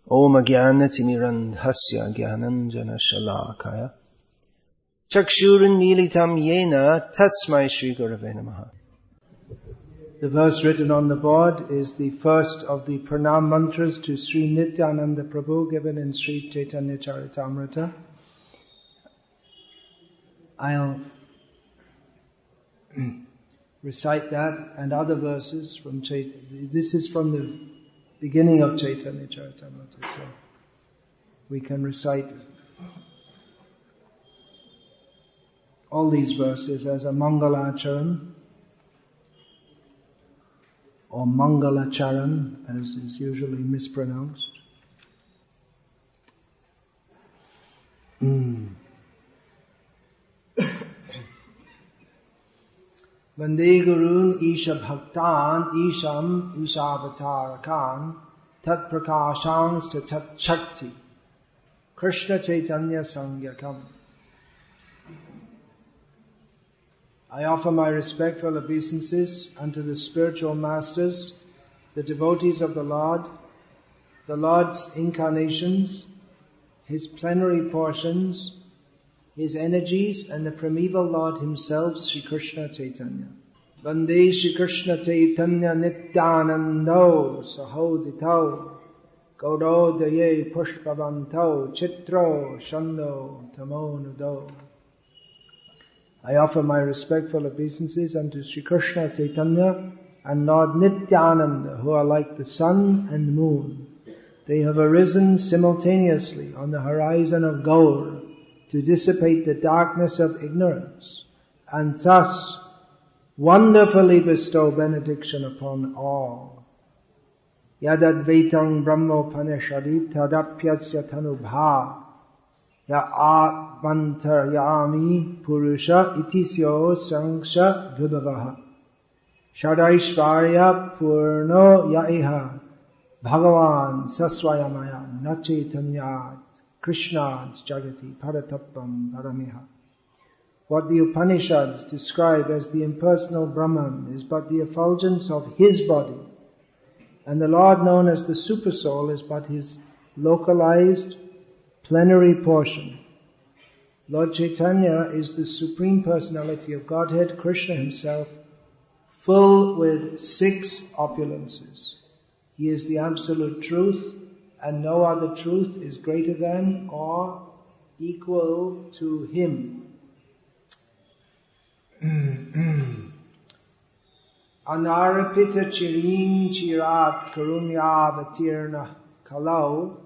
Om Jnanatimirandhasya Jnananjana Shalakaya Chakshurunmilitam Yena Tasmai Shri Gurave Namaha. The verse written on the board is the first of the pranam mantras to Sri Nityananda Prabhu, given in Sri Chaitanya Charitamrita. I'll recite that and other verses from Chaitanya. This is from the beginning of Chaitanya Charitamrita, so we can recite all these verses as a Mangalacharan, or Mangalacharan, as is usually mispronounced. Vande Gurun Isha Bhaktan Isham Ishavatarakan Tat Prakashans to Tat Shakti Krishna Chaitanya Sangyakam. I offer my respectful obeisances unto the spiritual masters, the devotees of the Lord's incarnations, His plenary portions, His energies, and the primeval Lord Himself, Sri Krishna Chaitanya. Vande Sri Krishna Chaitanya Nityanando Sahodito Gaudodaye Pushpavanto Chitro Shando Tamonudo. I offer my respectful obeisances unto Sri Krishna Chaitanya and Lord Nityananda, who are like the sun and moon. They have arisen simultaneously on the horizon of Gaur to dissipate the darkness of ignorance, and thus wonderfully bestow benediction upon all. Yadadvaitam brahmopanishadi tadapyasya tanubha ya atmantaryami purusha itisyo sangsha vibhavaha shadaishvarya purno yaiha bhagavan saswayamaya nachaitanyat Krishna's jagati paratapam paramiha. What the Upanishads describe as the impersonal Brahman is but the effulgence of His body, and the Lord known as the Supersoul is but His localized plenary portion. Lord Chaitanya is the Supreme Personality of Godhead, Krishna Himself, full with 6 opulences. He is the Absolute Truth, and no other truth is greater than or equal to Him. Anarapita chirim chirat karunyavatirna kalau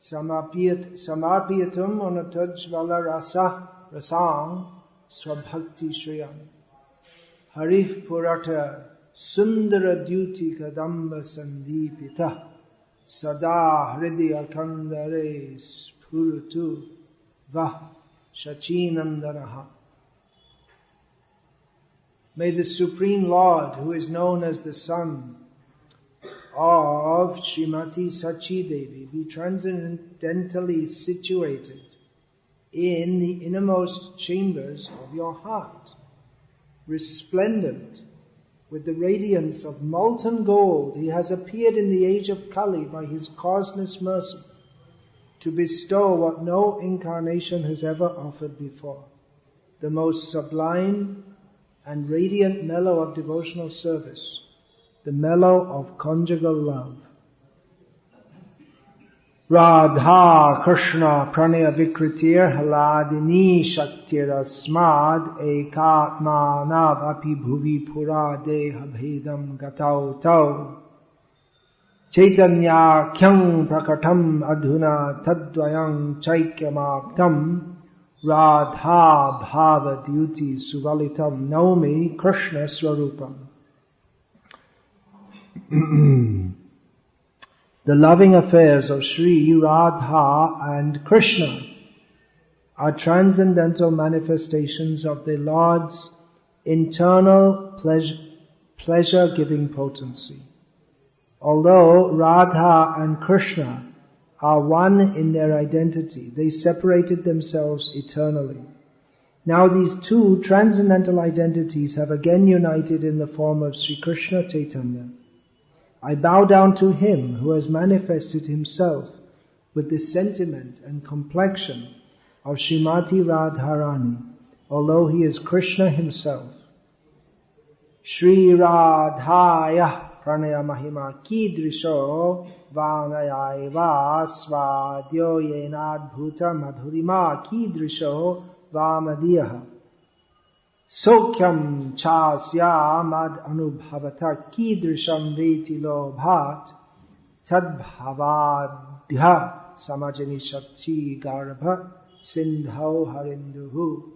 samarpiyatum onatajvala rasa rasang swabhakti shriyam harif purata sundara duty kadamba sandipita sada hridya kandare spurutu vah shachinandanaha. May the Supreme Lord, who is known as the Son of Srimati Sachi Devi, be transcendentally situated in the innermost chambers of your heart, resplendent with the radiance of molten gold. He has appeared in the age of Kali by His causeless mercy to bestow what no incarnation has ever offered before, the most sublime and radiant mellow of devotional service, the mellow of conjugal love. Radha Krishna Pranaya Vikritir Haladini Shaktir Asmad Ekatmanav Api Bhuvi Pura Deha Bhedam Gatau Tau Chaitanya Khyang Prakatam Adhuna Tadvayang Chaikyamaptam Radha Bhava Dyuti Suvalitam Naumi Krishna Swarupam. The loving affairs of Sri Radha and Krishna are transcendental manifestations of the Lord's internal pleasure-giving potency. Although Radha and Krishna are one in their identity, they separated themselves eternally. Now these two transcendental identities have again united in the form of Sri Krishna Chaitanya. I bow down to Him who has manifested Himself with the sentiment and complexion of Srimati Radharani, although he is Krishna himself. Shri Radhaya Pranaya Mahima Kidrisho Vanayaiva Svadyo Yenadbhuta Madhurima Kidrisho Vamadiyaha Sokyam Chasya Mad Anubhavata Kidrisham Veti Lobhat Tadbhavadhya Samajani Shakti Garbha Sindhau Harinduhu.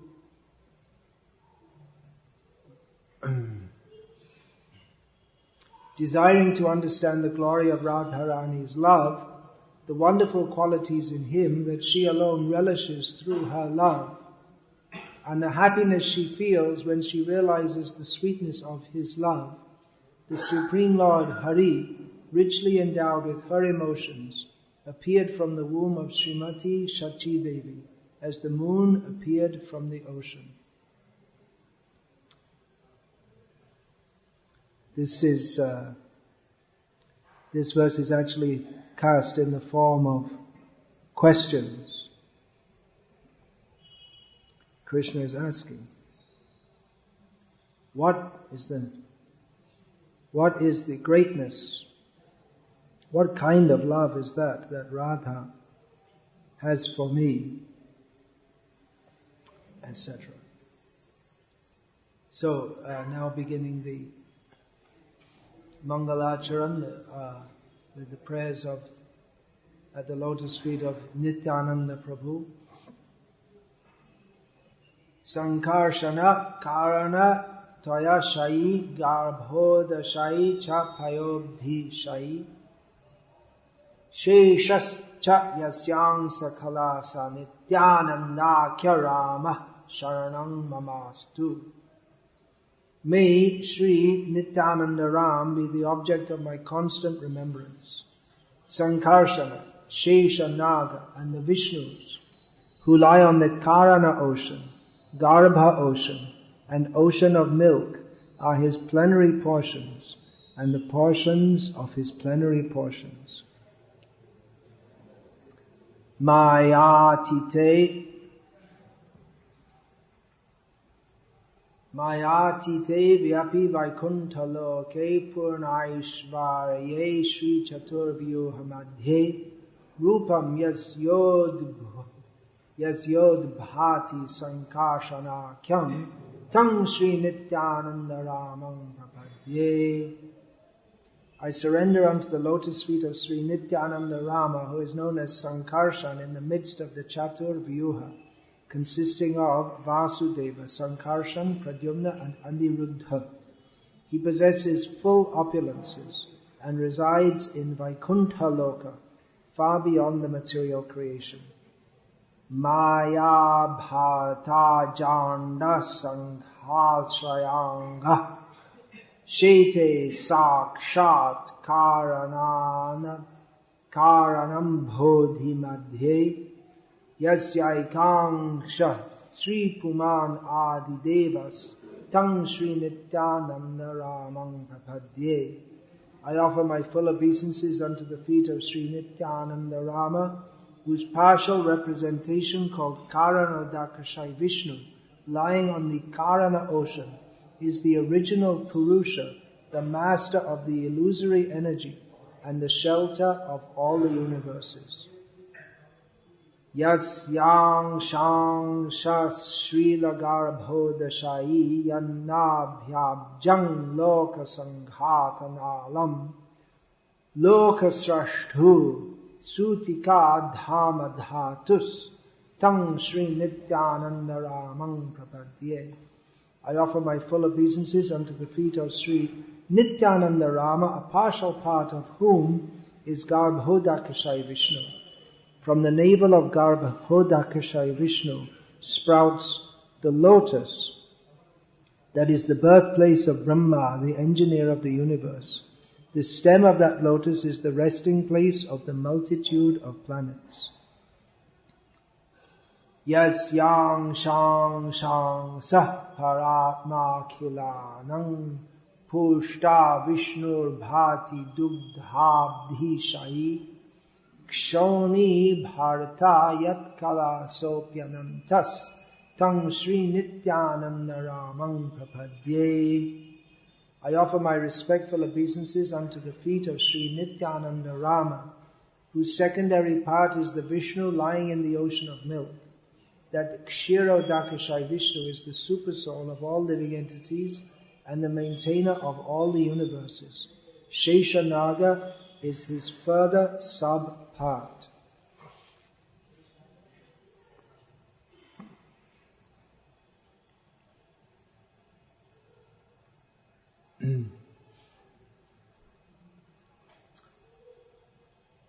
Desiring to understand the glory of Radharani's love, the wonderful qualities in him that she alone relishes through her love, and the happiness she feels when she realizes the sweetness of his love, the Supreme Lord Hari, richly endowed with her emotions, appeared from the womb of Srimati Shachi Devi, as the moon appeared from the ocean. This verse is actually cast in the form of questions. Krishna is asking, what is the greatness? What kind of love is that Radha has for me? Etc. So now beginning the Mangalacharan with the prayers at the lotus feet of Nityananda Prabhu. Sankarshana Karana Toya Shai Garbhoda Shai Cha Payobdhi Shai Sheshas Cha Yasyang Sakala Sa Nityananda Kyarama Sharanam Mamastu. May Sri Nityananda Ram be the object of my constant remembrance. Sankarshana, Shesha Naga and the Vishnus who lie on the Karana ocean, Garbha ocean and ocean of milk are his plenary portions and the portions of his plenary portions. Mayatite Vyapi Vaikuntaloke Purnaishvarye Shri Chaturvyuha Madhye Rupam Yasyod Bhati Sankarshanakyam Tang Shri Nityananda Ramang Prapadye. I surrender unto the lotus feet of Sri Nityananda Rama, who is known as Sankarshan, in the midst of the Chaturvyuha, consisting of Vasudeva, Sankarshan, Pradyumna and Aniruddha. He possesses full opulences and resides in Vaikuntha Loka, far beyond the material creation. Maya Bharata Janda Sanghasrayanga Shete Sakshat Karanam Bodhi Madhye Yasyaikangsha Sri Puman Adi Devas Tang Sri Nityananda Ramang Prapadye. I offer my full obeisances unto the feet of Sri Nityananda Rama, whose partial representation called Karanodakashai Vishnu, lying on the Karana ocean, is the original Purusha, the master of the illusory energy and the shelter of all the universes. Yasyang Shang Shas Srila Garbhodashai Yannabhyabjang Loka Sanghatanalam Loka Srashtu Sutika Dhamadhatus Tang Sri Nityananda Ramang Prapadye. I offer my full obeisances unto the feet of Sri Nityananda Rama, a partial part of whom is Garbhodakashai Vishnu. From the navel of Garbhodakashai Vishnu sprouts the lotus, that is the birthplace of Brahma, the engineer of the universe. The stem of that lotus is the resting place of the multitude of planets. Yasyang Shang Shang Sah Paratma Khilanang Pushta Vishnur Bhati Dugdhabdhi Shai Kshoni Bharata Yat Kala Sopyanantas Tang Sri Nityananda Ramang Prapadye. I offer my respectful obeisances unto the feet of Sri Nityananda Rama, whose secondary part is the Vishnu lying in the ocean of milk. That Kshirodakashai Vishnu is the super soul of all living entities and the maintainer of all the universes. Sheshanaga is his further sub-part.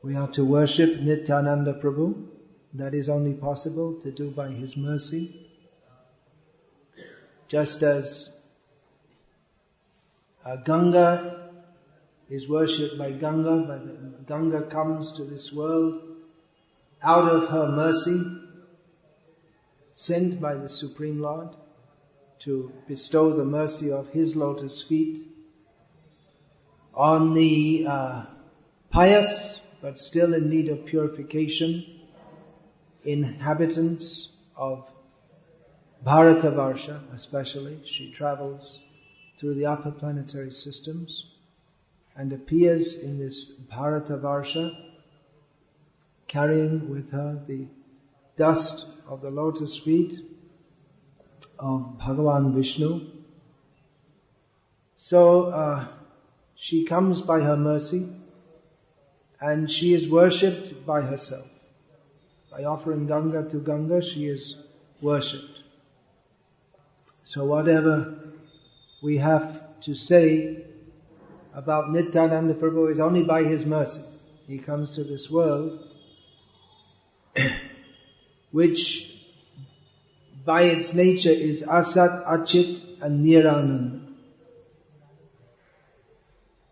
We are to worship Nityananda Prabhu. That is only possible to do by his mercy. Just as Ganga is worshipped by Ganga, Ganga comes to this world out of her mercy, sent by the Supreme Lord to bestow the mercy of his lotus feet on the pious but still in need of purification inhabitants of Bharatavarsha especially. She travels through the upper planetary systems and appears in this Bharatavarsha carrying with her the dust of the lotus feet of Bhagavan Vishnu. So she comes by her mercy and she is worshipped by herself. By offering Ganga to Ganga, she is worshipped. So whatever we have to say about Nityananda Prabhu is only by his mercy. He comes to this world which by its nature is Asat, Achit and Nirananda.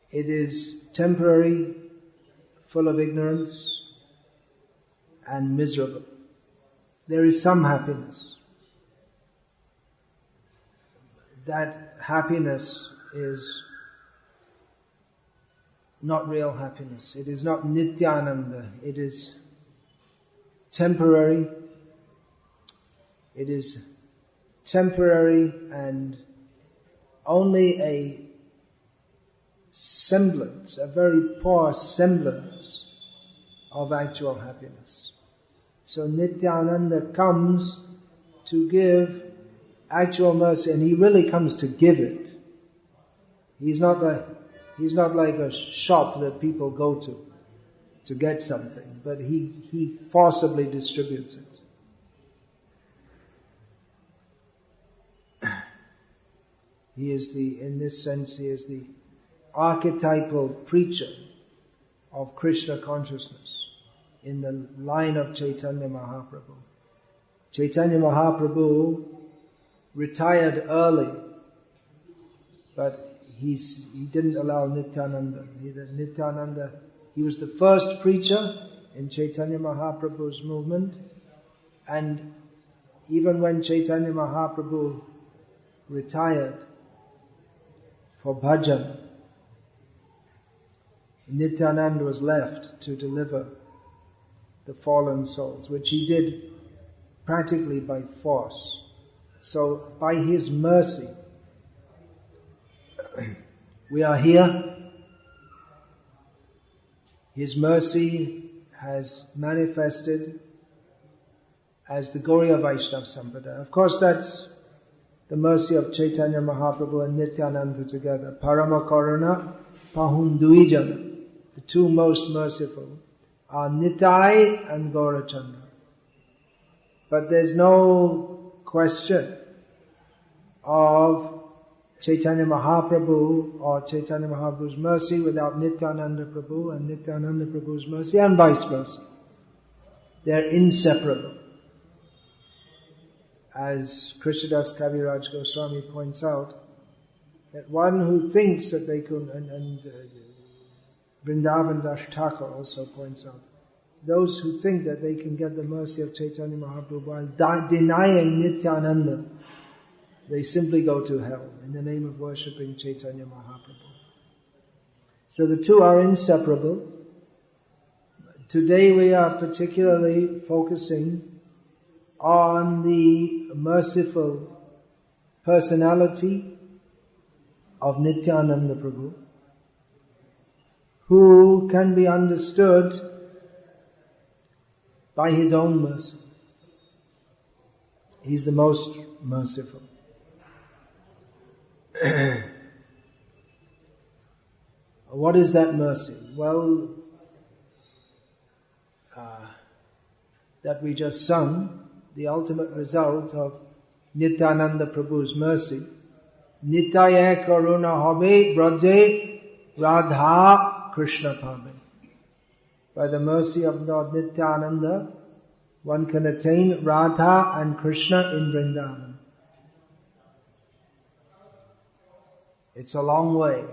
It is temporary, full of ignorance and miserable. There is some happiness. That happiness is not real happiness. It is not Nityananda. It is temporary. It is temporary and only a semblance, a very poor semblance of actual happiness. So Nityananda comes to give actual mercy, and he really comes to give it. He's not like a shop that people go to get something, but he forcibly distributes it. He is in this sense, he is the archetypal preacher of Krishna consciousness in the line of Chaitanya Mahaprabhu. Chaitanya Mahaprabhu retired early, but he didn't allow Nityananda. Nityananda, he was the first preacher in Chaitanya Mahaprabhu's movement, and even when Chaitanya Mahaprabhu retired for bhajan, Nityananda was left to deliver the fallen souls, which he did practically by force. So by his mercy, we are here. His mercy has manifested as the Gauriya Vaishnava Sampradaya. Of course, that's the mercy of Chaitanya Mahaprabhu and Nityananda together. Parama Karuna Pahunduijana. The two most merciful are Nitai and Gaurachandra. But there's no question of Chaitanya Mahaprabhu or Chaitanya Mahaprabhu's mercy without Nityananda Prabhu and Nityananda Prabhu's mercy, and vice versa. They're inseparable. As Krishnadas Kaviraj Goswami points out, that one who thinks that they could, and Vrindavan Das Thakur also points out, those who think that they can get the mercy of Chaitanya Mahaprabhu while denying Nityananda, they simply go to hell in the name of worshipping Chaitanya Mahaprabhu. So the two are inseparable. today we are particularly focusing on the merciful personality of Nityananda Prabhu, who can be understood by his own mercy. He's the most merciful. What is that mercy? Well, that we just sung, the ultimate result of Nityananda Prabhu's mercy. Nitaya karuna hobe braje radha krishna pabe. By the mercy of Lord Nityananda, one can attain Radha and Krishna in Vrindavan. It's a long way.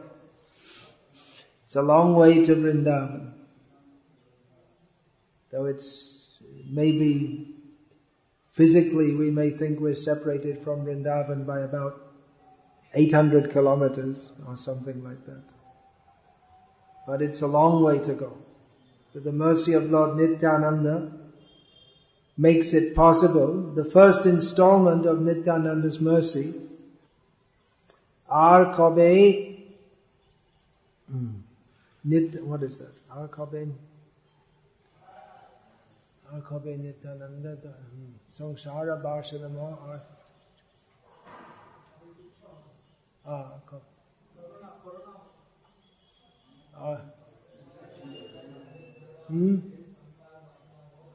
It's a long way to Vrindavan. Though it's maybe physically we may think we're separated from Vrindavan by about 800 kilometers or something like that. But it's a long way to go. With the mercy of Lord Nityananda makes it possible. The first installment of Nityananda's mercy, Ar Kobe, what is that? Ar Kobe Nityananda, Samsara Bharshanama,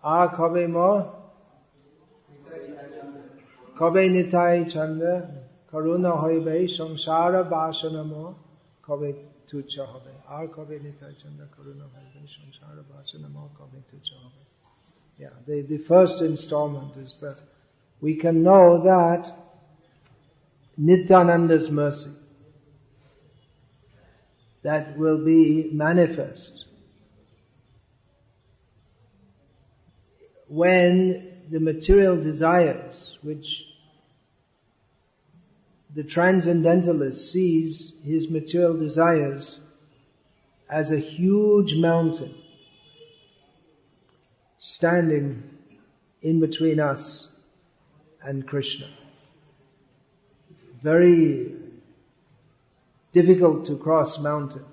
Ar Kobe Mo, Kobe Nitai Chanda, Karuna Hoibe, Samsara Bharshanamo, Kobe Tucha Hobe. Ar Kobe Nitai Chanda, Karuna Hoibe, Samsara Bharshanamo, Kobe Tucha Hobe. Yeah, the first installment is that we can know that Nityananda's mercy that will be manifest when the material desires, which the transcendentalist sees his material desires as a huge mountain standing in between us and Krishna. Very difficult to cross mountain.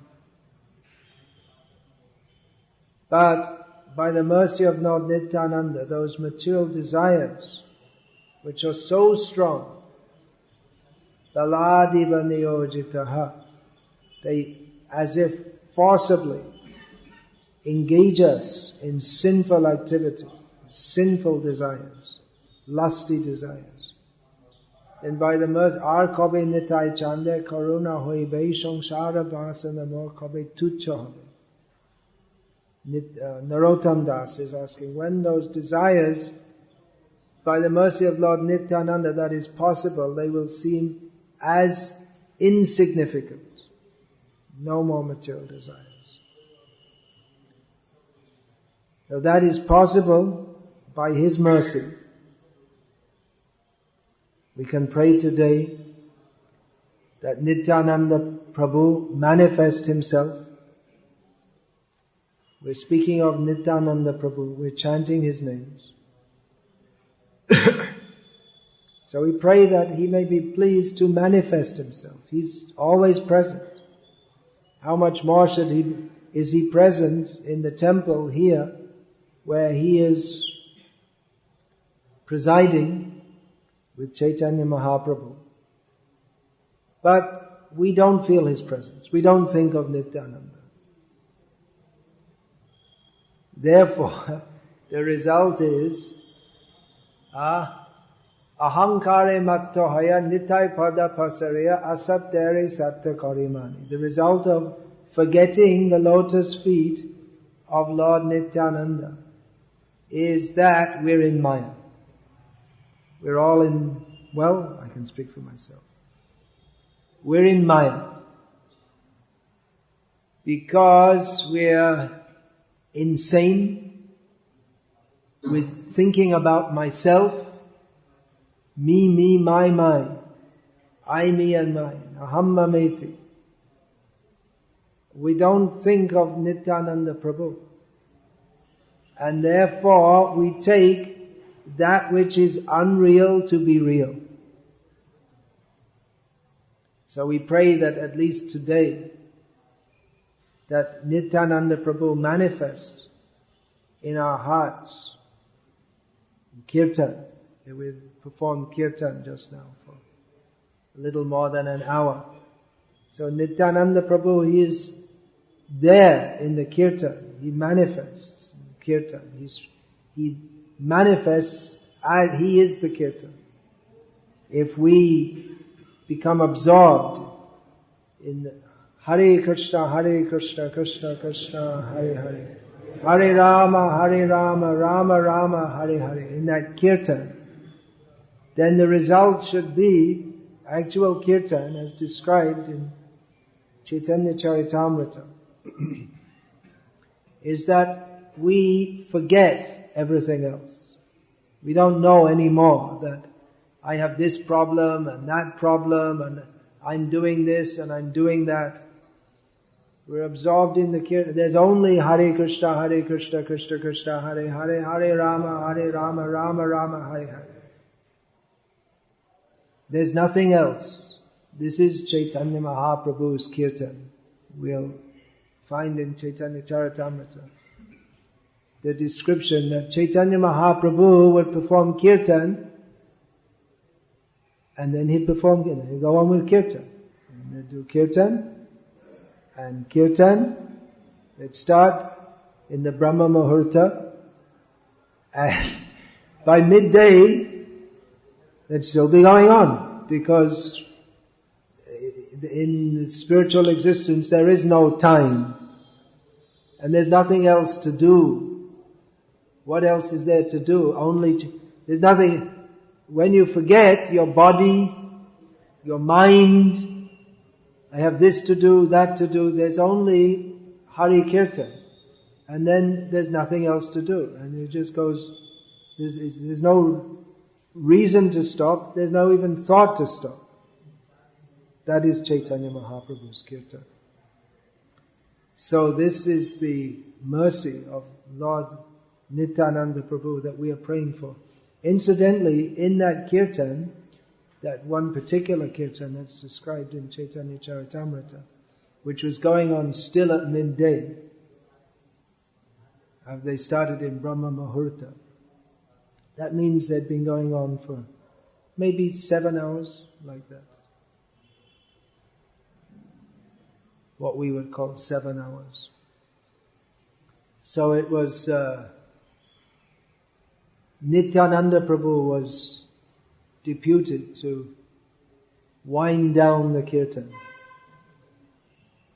But by the mercy of Lord Nityananda, those material desires, which are so strong, daladiva niyojitaha, they as if forcibly engage us in sinful activity, sinful desires, lusty desires. And by the mercy, Ar Kobe Nitai Chande Karuna Hoibe Samsara Bhasanamo Kobe Tucha Hobe. Narottam Das is asking, when those desires, by the mercy of Lord Nityananda, that is possible, they will seem as insignificant. No more material desires. So that is possible by His mercy. We can pray today that Nityananda Prabhu manifest Himself. We're speaking of Nityananda Prabhu, we're chanting His names. So we pray that He may be pleased to manifest Himself. He's always present. How much more is He present in the temple here, where He is presiding with Chaitanya Mahaprabhu. But we don't feel His presence. We don't think of Nityananda. Therefore, the result is ahankare mattohaya nitai pada pasaraya asaptere satta karimani. The result of forgetting the lotus feet of Lord Nityananda is that we're in Maya. We're all in, well, I can speak for myself. We're in Maya. Because we're insane with thinking about myself, me, my, I, me and mine, aham mameti. We don't think of Nityananda Prabhu. And therefore we take that which is unreal to be real. So we pray that at least today, that Nityananda Prabhu manifests in our hearts. Kirtan. We performed Kirtan just now for a little more than an hour. So Nityananda Prabhu, he is there in the Kirtan. He manifests in Kirtan. He manifests as he is the Kirtan. If we become absorbed in Hare Krishna, Krishna Krishna, Hare Hare, Hare Rama, Rama Rama, Hare Hare, in that Kirtan, then the result should be actual Kirtan as described in Chaitanya Charitamrita, is that we forget everything else. We don't know anymore that I have this problem and that problem and I'm doing this and I'm doing that. We're absorbed in the Kirtan. There's only Hare Krishna, Krishna Krishna, Hare Hare, Hare Rama, Rama Rama, Hare Hare. There's nothing else. This is Chaitanya Mahaprabhu's Kirtan. We'll find in Chaitanya Charitamrita the description that Chaitanya Mahaprabhu would perform Kirtan and then he'd perform Kirtan. He'd go on with Kirtan. And they'd do Kirtan. And Kirtan, it starts in the Brahma Muhurta, and by midday, it'd still be going on, because in the spiritual existence there is no time, and there's nothing else to do. What else is there to do? There's nothing. When you forget your body, your mind, I have this to do, that to do, there's only Hari Kirtan. And then there's nothing else to do. And it just goes, there's no reason to stop, there's no even thought to stop. That is Chaitanya Mahaprabhu's Kirtan. So this is the mercy of Lord Nityananda Prabhu that we are praying for. Incidentally, in that Kirtan, that one particular Kirtan that's described in Chaitanya Charitamrita, which was going on still at midday. They started in Brahma Muhurta. That means they'd been going on for maybe 7 hours, like that. What we would call 7 hours. So it was Nityananda Prabhu was deputed to wind down the Kirtan,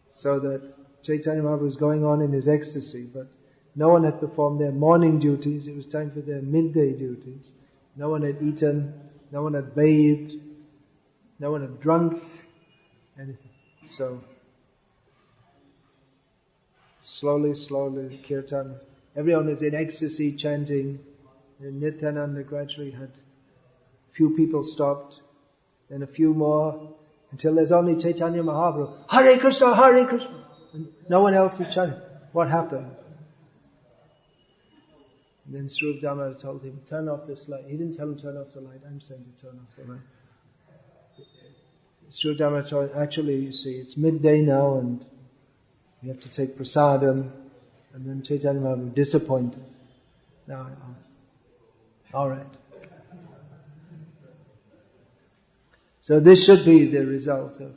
so that Chaitanya Mahaprabhu was going on in his ecstasy, but no one had performed their morning duties. It was time for their midday duties. No one had eaten, no one had bathed, no one had drunk anything. So slowly the Kirtan, everyone is in ecstasy chanting, and Nityananda gradually had few people stopped, then a few more, until there's only Chaitanya Mahaprabhu. Hare Krishna, Hare Krishna. And no one else was chanting. What happened? And then Sri Rupa Damodar told him, turn off this light. He didn't tell him turn off the light. I'm saying to turn off the light. Sri Rupa Damodar told him, actually, you see, it's midday now and we have to take prasadam. And then Chaitanya Mahaprabhu disappointed. Now, all right. So this should be the result of,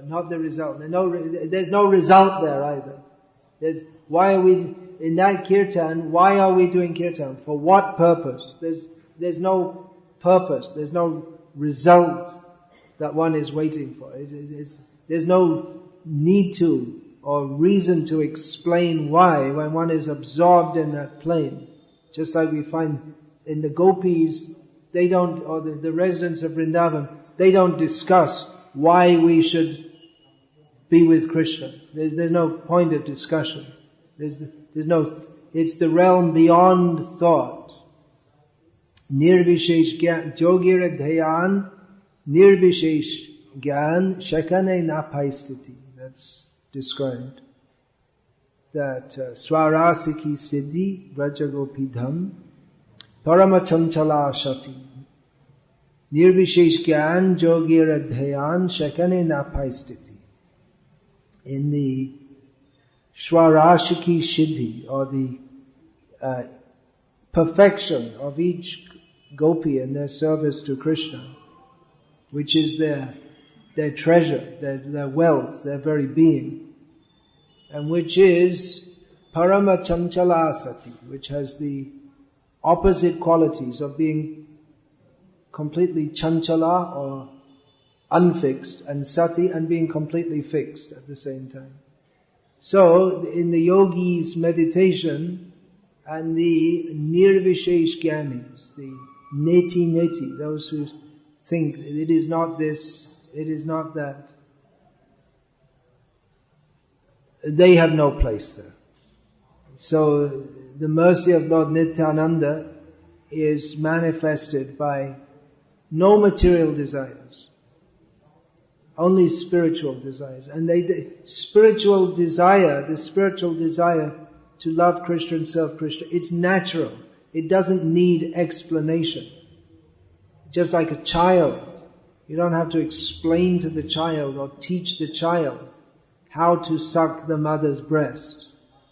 not the result. There's no result there either. Why are we in that Kirtan? Why are we doing Kirtan? For what purpose? There's no purpose. There's no result that one is waiting for. There's no need to or reason to explain why when one is absorbed in that plane. Just like we find in the gopis, they don't, or the residents of Vrindavan, they don't discuss why we should be with Krishna. There's no point of discussion. There's no, it's the realm beyond thought. Nirvishesh gyan, Jogir Dhayan, Nirvishesh gyan, Shakane Napaistiti. That's described. that Swarasiki Siddhi Vrajagopidham Paramachamchala Shati Nirvishesh Gyan Jogir Adhayan Shakane Napaistiti. In the Swarashiki Siddhi, or the perfection of each gopi in their service to Krishna, which is their treasure, their wealth, their very being, and which is Parama Chanchala Sati, which has the opposite qualities of being completely chanchala or unfixed, and sati, and being completely fixed at the same time. So, in the yogi's meditation, and the nirvishesh jnanis, the neti, those who think it is not this, it is not that, they have no place there. So, the mercy of Lord Nityananda is manifested by no material desires, only spiritual desires. And the spiritual desire to love Krishna and serve Krishna, it's natural. It doesn't need explanation. Just like a child, you don't have to explain to the child or teach the child how to suck the mother's breast.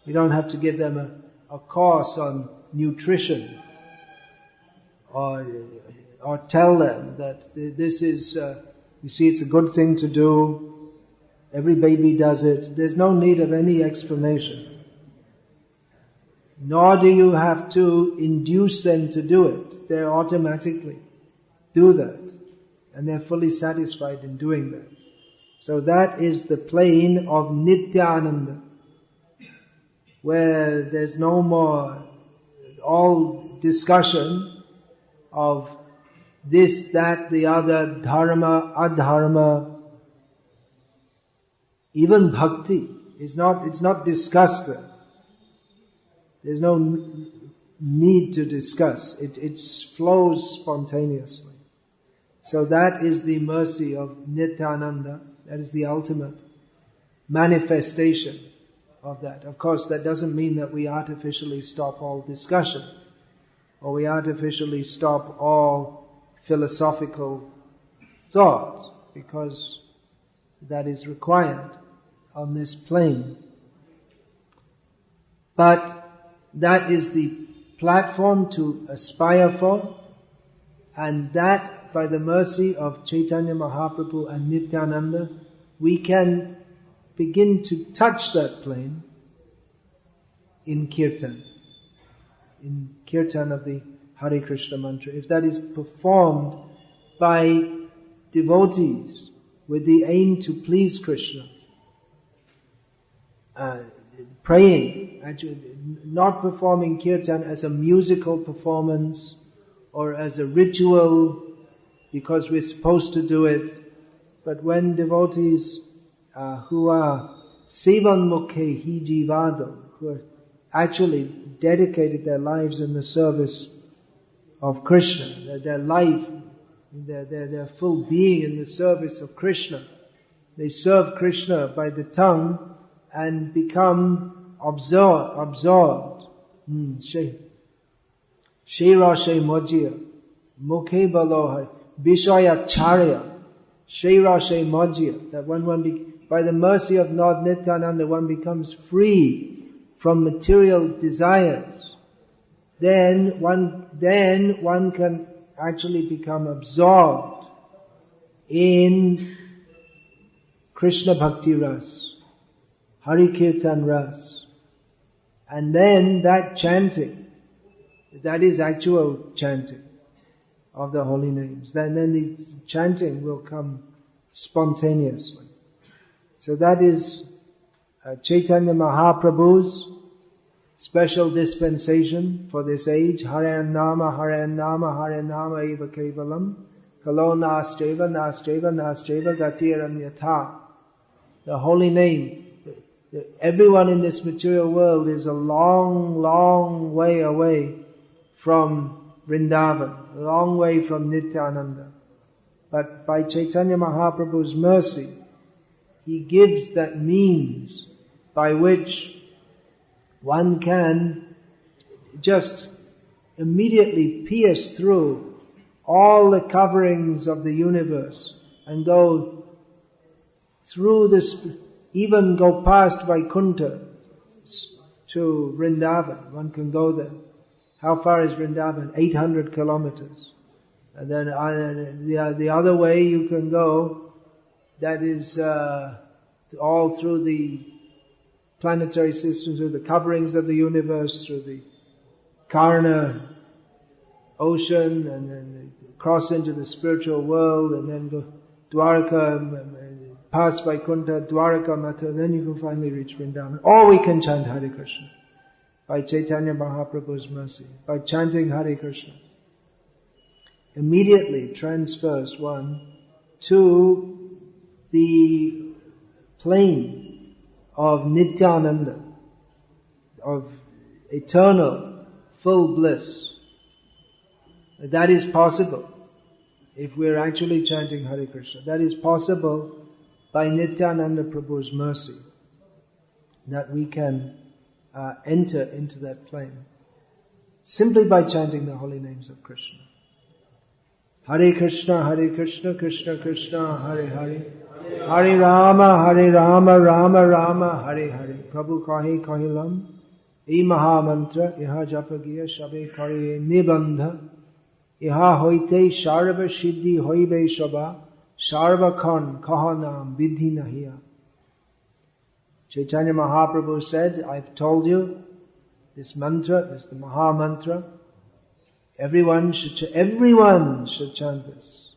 You don't have to give them a course on nutrition, or tell them that this is, you see, it's a good thing to do. Every baby does it. There's no need of any explanation. Nor do you have to induce them to do it. They automatically do that. And they're fully satisfied in doing that. So that is the plane of Nityananda, where there's no more all discussion of this, that, the other, dharma, adharma. Even bhakti it's not discussed there. There's no need to discuss. It flows spontaneously. So that is the mercy of Nityananda. That is the ultimate manifestation of that. Of course, that doesn't mean that we artificially stop all discussion, or we artificially stop all philosophical thought, because that is required on this plane. But that is the platform to aspire for, and that, by the mercy of Chaitanya Mahaprabhu and Nityananda, we can begin to touch that plane in kirtan of the Hare Krishna mantra. If that is performed by devotees with the aim to please Krishna, praying, actually not performing kirtan as a musical performance or as a ritual because we're supposed to do it, but when devotees who are Sivan Mukhe Hi Jivado, who are actually dedicated their lives in the service of Krishna, their life, their full being in the service of Krishna. They serve Krishna by the tongue and become absorbed. Shira She Mojia, Mukhe Baloha, Vishaya Charya, Shira She Mojia, that when by the mercy of Lord Nityananda, one becomes free from material desires, then one can actually become absorbed in Krishna Bhakti Ras, Hari Kirtan Ras. And then that chanting, that is actual chanting of the holy names. Then the chanting will come spontaneously. So that is Chaitanya Mahaprabhu's special dispensation for this age. Hare Nama, Hare Nama, Hare Nama eva kevalam, kalo nascheva, nascheva, nascheva gatiranyatha. The holy name. Everyone in this material world is a long, long way away from Vrindavan, a long way from Nityananda. But by Chaitanya Mahaprabhu's mercy, he gives that means by which one can just immediately pierce through all the coverings of the universe and go through this, even go past Vaikuntha to Vrindavan. One can go there. How far is Vrindavan? 800 kilometers. And then the other way you can go, that is all through the planetary systems, through the coverings of the universe, through the Karna ocean, and then cross into the spiritual world, and then go Dwarka, past Vaikuntha, Dwarka Mata, then you can finally reach Vrindavan. Or we can chant Hare Krishna by Chaitanya Mahaprabhu's mercy, by chanting Hare Krishna. Immediately transfers one to the plane of Nityananda, of eternal, full bliss. That is possible if we're actually chanting Hare Krishna. That is possible by Nityananda Prabhu's mercy, that we can enter into that plane simply by chanting the holy names of Krishna. Hare Krishna, Krishna Krishna, Hare Hare, Hare Rama, Rama Rama, Hare Hare. Prabhu kahi kahilam, e maha mantra, iha japagiya shabe kariye nibandha, iha hoite sharva siddhi hoibe shaba, sharva khan kahanam vidhi nahiya. Chaitanya Mahaprabhu said, I've told you, this mantra, this is the Maha Mantra. Everyone should chant this,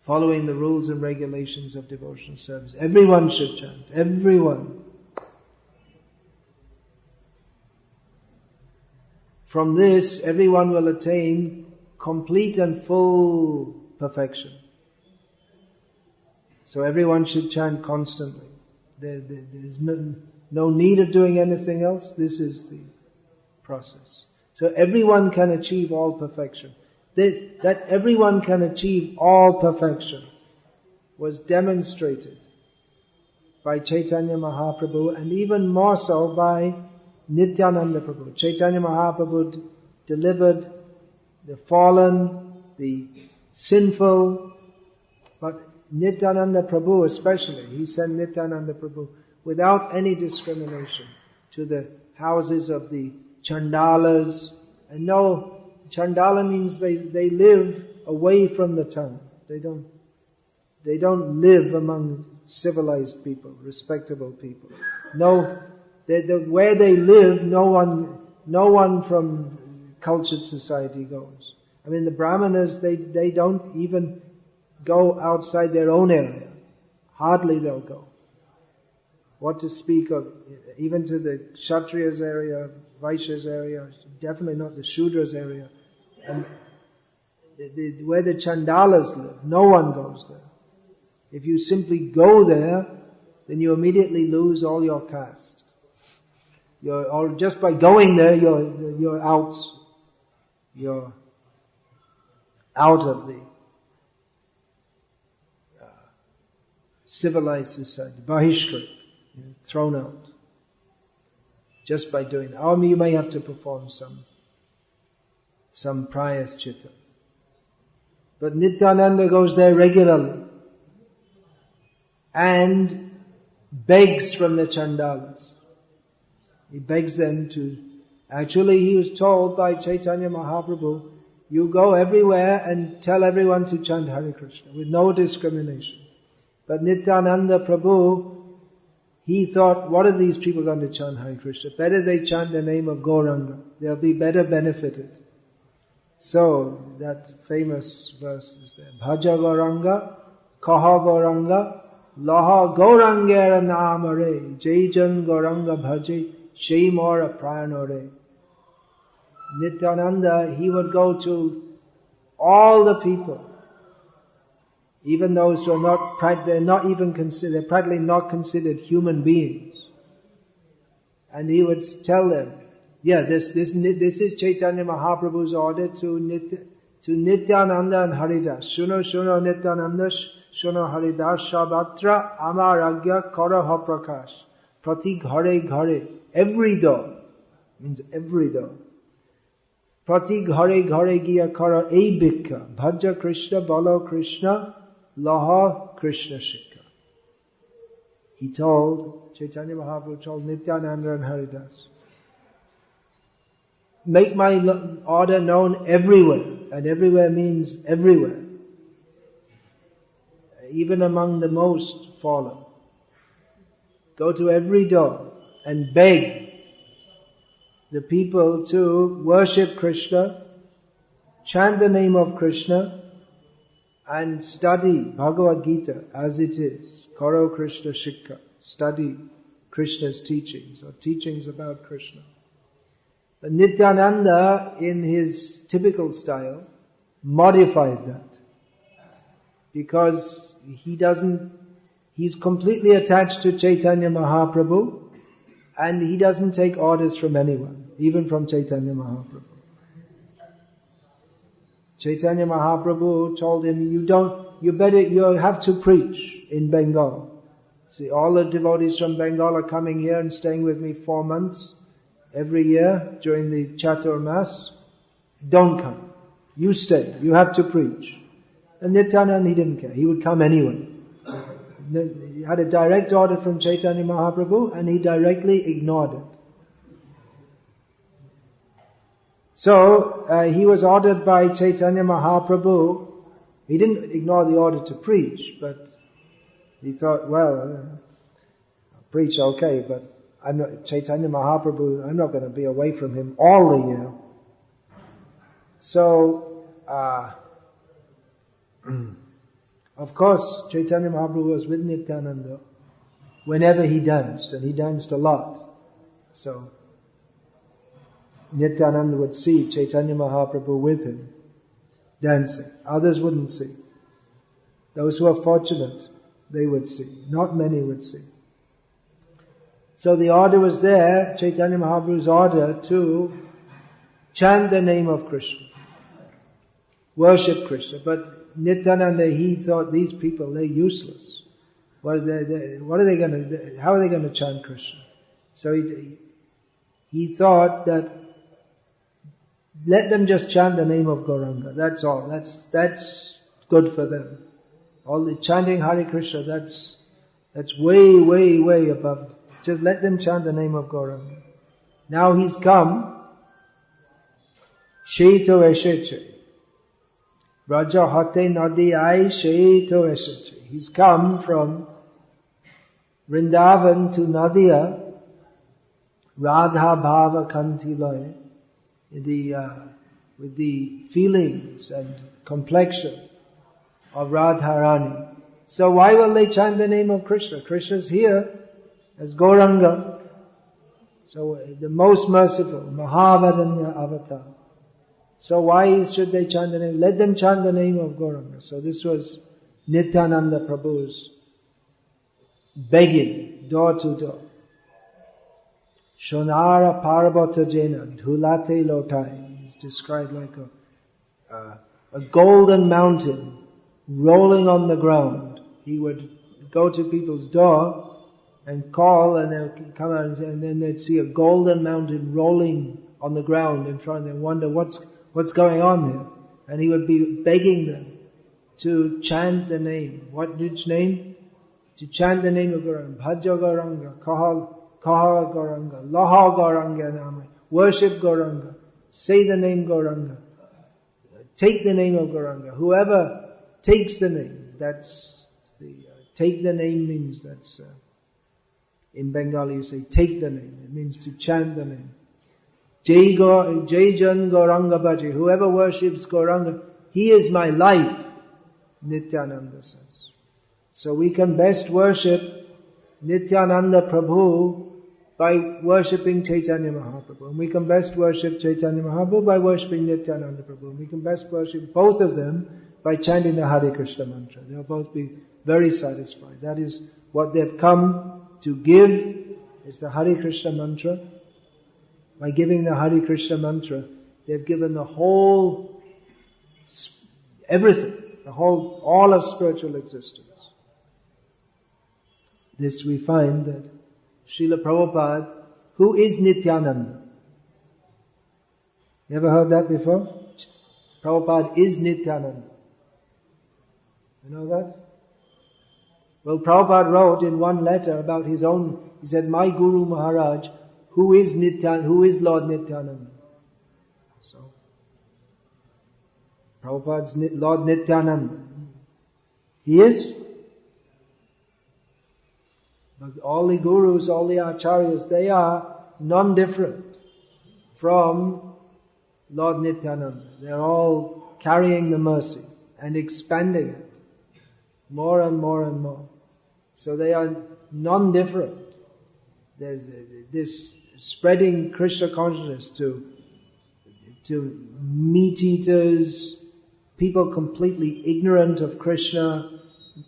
following the rules and regulations of devotional service. Everyone should chant. Everyone. From this, everyone will attain complete and full perfection. So everyone should chant constantly. There's no need of doing anything else. This is the process. So everyone can achieve all perfection. That everyone can achieve all perfection was demonstrated by Chaitanya Mahaprabhu, and even more so by Nityananda Prabhu. Chaitanya Mahaprabhu delivered the fallen, the sinful, but Nityananda Prabhu especially, he sent Nityananda Prabhu without any discrimination to the houses of the Chandalas. And no, Chandala means they live away from the town. They don't live among civilized people, respectable people. No, where they live, no one from cultured society goes. I mean, the Brahmanas, they don't even go outside their own area. Hardly they'll go. What to speak of, even to the Kshatriyas area, Vaishyas area, definitely not the Shudras area. And where the Chandalas live, no one goes there. If you simply go there, then you immediately lose all your caste. Or just by going there, you're out. You're out of the civilized society, bahishkrit, thrown out. Just by doing that. Or you may have to perform some prayaschita. But Nityananda goes there regularly and begs from the Chandalas. He begs them to, actually he was told by Chaitanya Mahaprabhu, you go everywhere and tell everyone to chant Hare Krishna with no discrimination. But Nityananda Prabhu, he thought, what are these people going to chant Hare Krishna? Better they chant the name of Gauranga. They'll be better benefited. So, that famous verse is there. Bhaja Gauranga, Kaha Gauranga, Laha Gaurangera Namare, Jajan Gauranga Bhaje, Shaimora Prayanore. Nityananda, he would go to all the people, even those who are they're practically not considered human beings. And he would tell them, this is Chaitanya Mahaprabhu's order to Nityananda and Haridas. Shuno Nityananda, Shuno Haridas Shabatra Amaragya Karaha Prakash. Prati ghare ghare, every door, means every door. Prati ghare ghare giya kara ei bhikha, bhaja Krishna, balo Krishna, laha Krishna shikha. He told, Chaitanya Mahaprabhu told Nityananda and Haridas, make my order known everywhere, and everywhere means everywhere, even among the most fallen. Go to every door and beg the people to worship Krishna, chant the name of Krishna, and study Bhagavad Gita as it is. Karo Krishna Shikha. Study Krishna's teachings, or teachings about Krishna. But Nityananda, in his typical style, modified that. Because he's completely attached to Chaitanya Mahaprabhu, and he doesn't take orders from anyone, even from Chaitanya Mahaprabhu. Chaitanya Mahaprabhu told him, you have to preach in Bengal. See, all the devotees from Bengal are coming here and staying with me 4 months every year during the Chaturmas. Don't come. You stay. You have to preach. And Nityananda, he didn't care. He would come anyway. He had a direct order from Chaitanya Mahaprabhu, and he directly ignored it. So, he was ordered by Chaitanya Mahaprabhu. He didn't ignore the order to preach, but he thought, well, I'll preach okay, but Chaitanya Mahaprabhu, I'm not going to be away from him all the year. So, of course, Chaitanya Mahaprabhu was with Nityananda whenever he danced, and he danced a lot. So, Nityananda would see Chaitanya Mahaprabhu with him, dancing. Others wouldn't see. Those who were fortunate, they would see. Not many would see. So the order was there, Chaitanya Mahaprabhu's order, to chant the name of Krishna, worship Krishna. But Nityananda, he thought, these people, they're useless. What are they going to do? How are they going to chant Krishna? So he thought that let them just chant the name of Gauranga. That's all. That's good for them. All the chanting Hare Krishna, that's way, way, way above. Just let them chant the name of Gauranga. Now he's come. Sheito Esheche. Raja Hate Nadi Ai Sheito Esheche. He's come from Vrindavan to Nadia, Radha Bhava Kantilaya, with the feelings and complexion of Radharani. So why will they chant the name of Krishna? Krishna's here as Gauranga. So the most merciful, Mahavadanya Avatar. So why should they chant the name? Let them chant the name of Gauranga. So this was Nityananda Prabhu's begging, door to door. Shonara Parvata Jena Dhulate Lotai. It's described like a golden mountain rolling on the ground. He would go to people's door and call, and they would come out, and then they'd see a golden mountain rolling on the ground in front of them, wonder what's going on there. And he would be begging them to chant the name. Which name? To chant the name of Gauranga. Bhaja Gauranga, Kaha Gauranga, Laha Gauranga Nama. Worship Gauranga. Say the name Gauranga. Take the name of Gauranga. Whoever takes the name, that's take the name means that's, in Bengali you say take the name. It means to chant the name. Jai Jan Gauranga Bhaji. Whoever worships Gauranga, he is my life, Nityananda says. So we can best worship Nityananda Prabhu by worshipping Chaitanya Mahaprabhu. And we can best worship Chaitanya Mahaprabhu by worshipping Nityananda Prabhu. And we can best worship both of them by chanting the Hare Krishna mantra. They'll both be very satisfied. That is what they've come to give, is the Hare Krishna mantra. By giving the Hare Krishna mantra, they've given the whole, everything, all of spiritual existence. This we find that Srila Prabhupada, who is Nityananda. You ever heard that before? Prabhupada is Nityananda. You know that? Well, Prabhupada wrote in one letter about his own, he said, my Guru Maharaj, who is Lord Nityananda. So, Prabhupada's Lord Nityananda. He is. But all the gurus, all the acharyas, they are non-different from Lord Nityananda. They're all carrying the mercy and expanding it more and more and more. So they are non-different. There's this spreading Krishna consciousness to meat eaters, people completely ignorant of Krishna,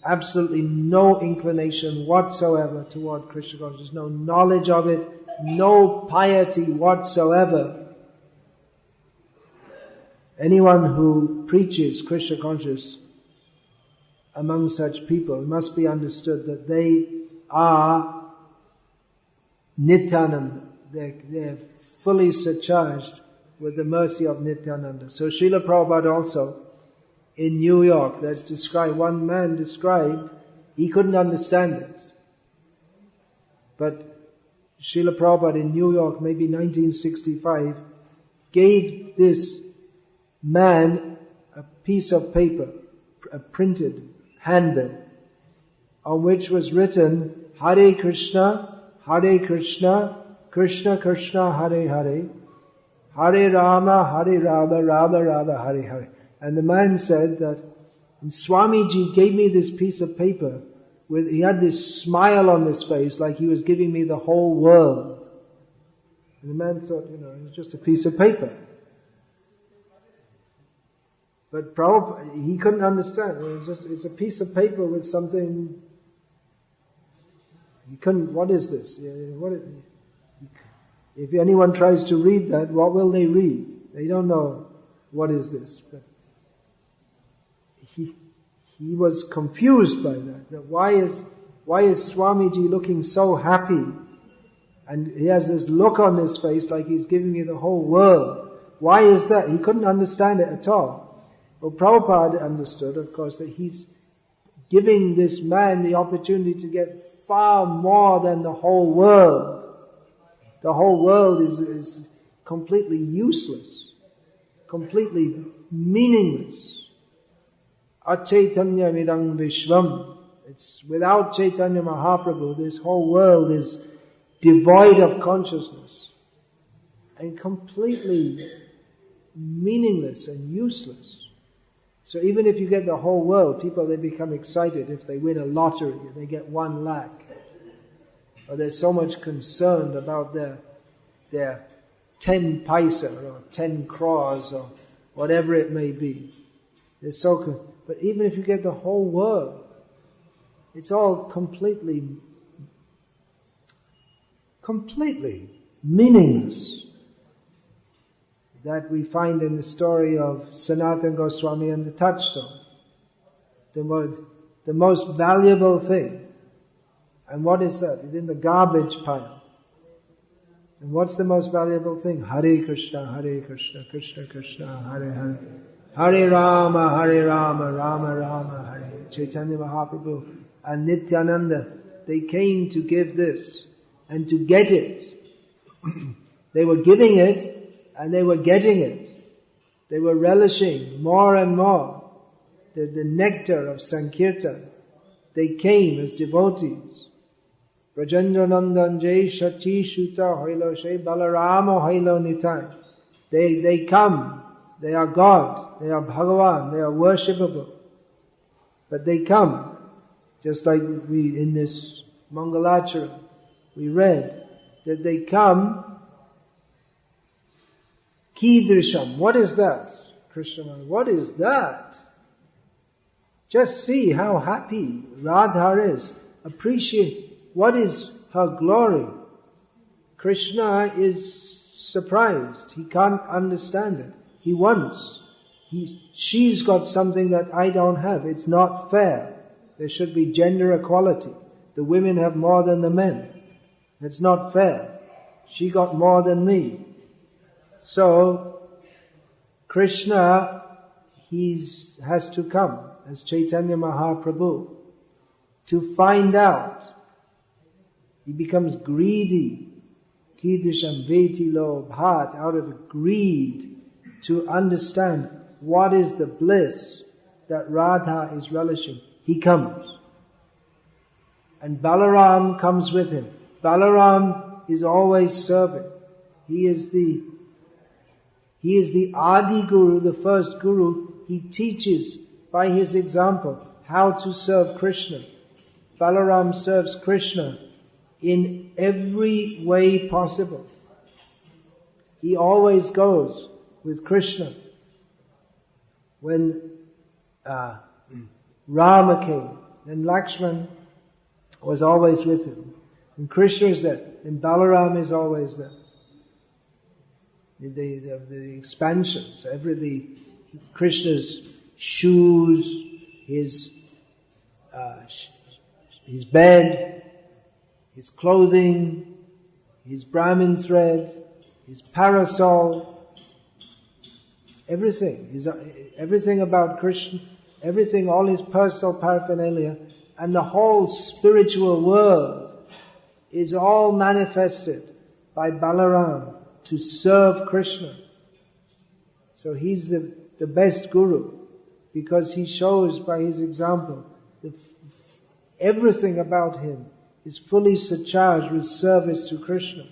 absolutely no inclination whatsoever toward Krishna consciousness, no knowledge of it, no piety whatsoever. Anyone who preaches Krishna consciousness among such people must be understood that they are Nityananda. They're fully surcharged with the mercy of Nityananda. So Srila Prabhupada also, in New York, that's described, one man described, he couldn't understand it. But Srila Prabhupada in New York, maybe 1965, gave this man a piece of paper, a printed handbill, on which was written, Hare Krishna, Krishna Krishna, Hare Hare, Hare Rama, Rama Rama, Hare Hare. And the man said that, and Swamiji gave me this piece of paper, he had this smile on his face like he was giving me the whole world. And the man thought, it was just a piece of paper. But Prabhupada, he couldn't understand. It's a piece of paper with something. He couldn't, what is this? If anyone tries to read that, what will they read? They don't know what is this. But he was confused by that. Why is Swamiji looking so happy? And he has this look on his face like he's giving me the whole world. Why is that? He couldn't understand it at all. Well, Prabhupada understood, of course, that he's giving this man the opportunity to get far more than the whole world. The whole world is completely useless, completely meaningless. Achaitanya midang vishvam. It's without Chaitanya Mahaprabhu, this whole world is devoid of consciousness and completely meaningless and useless. So even if you get the whole world, people, they become excited if they win a lottery, if they get 1 lakh. Or they're so much concerned about their 10 paisa or 10 crores or whatever it may be. But even if you get the whole world, it's all completely meaningless. That we find in the story of Sanatana Goswami and the touchstone. The most valuable thing. And what is that? It's in the garbage pile. And what's the most valuable thing? Hare Krishna, Krishna Krishna, Hare Hare. Hare Rama, Rama Rama, Hare. Chaitanya Mahaprabhu and Nityananda, they came to give this and to get it. They were giving it and they were getting it. They were relishing more and more the nectar of Sankirtan. They came as devotees. Rajendra Nandan Jai Shachi Shuta Hoilo Shai Balarama Hoilo Nitai. They come. They are God. They are Bhagavan. They are worshipable. But they come. Just like we in this Mangalacharan, we read that they come Kidrisham. What is that? Krishna, what is that? Just see how happy Radha is. Appreciate what is her glory. Krishna is surprised. He can't understand it. He wants. She's got something that I don't have. It's not fair. There should be gender equality. The women have more than the men. It's not fair. She got more than me. So, Krishna, has to come as Chaitanya Mahaprabhu to find out. He becomes greedy. Kidisham veti lobhat, out of greed, to understand what is the bliss that Radha is relishing. He comes. And Balaram comes with him. Balaram is always serving. He is the Adi Guru, the first Guru. He teaches by his example how to serve Krishna. Balaram serves Krishna in every way possible. He always goes with Krishna. When Rama came, then Lakshman was always with him. And Krishna is there, and Balaram is always there. The expansions, Krishna's shoes, his bed, his clothing, his Brahmin thread, his parasol, everything about Krishna, everything, all his personal paraphernalia, and the whole spiritual world is all manifested by Balaram to serve Krishna. So he's the best Guru, because he shows by his example everything about him is fully surcharged with service to Krishna.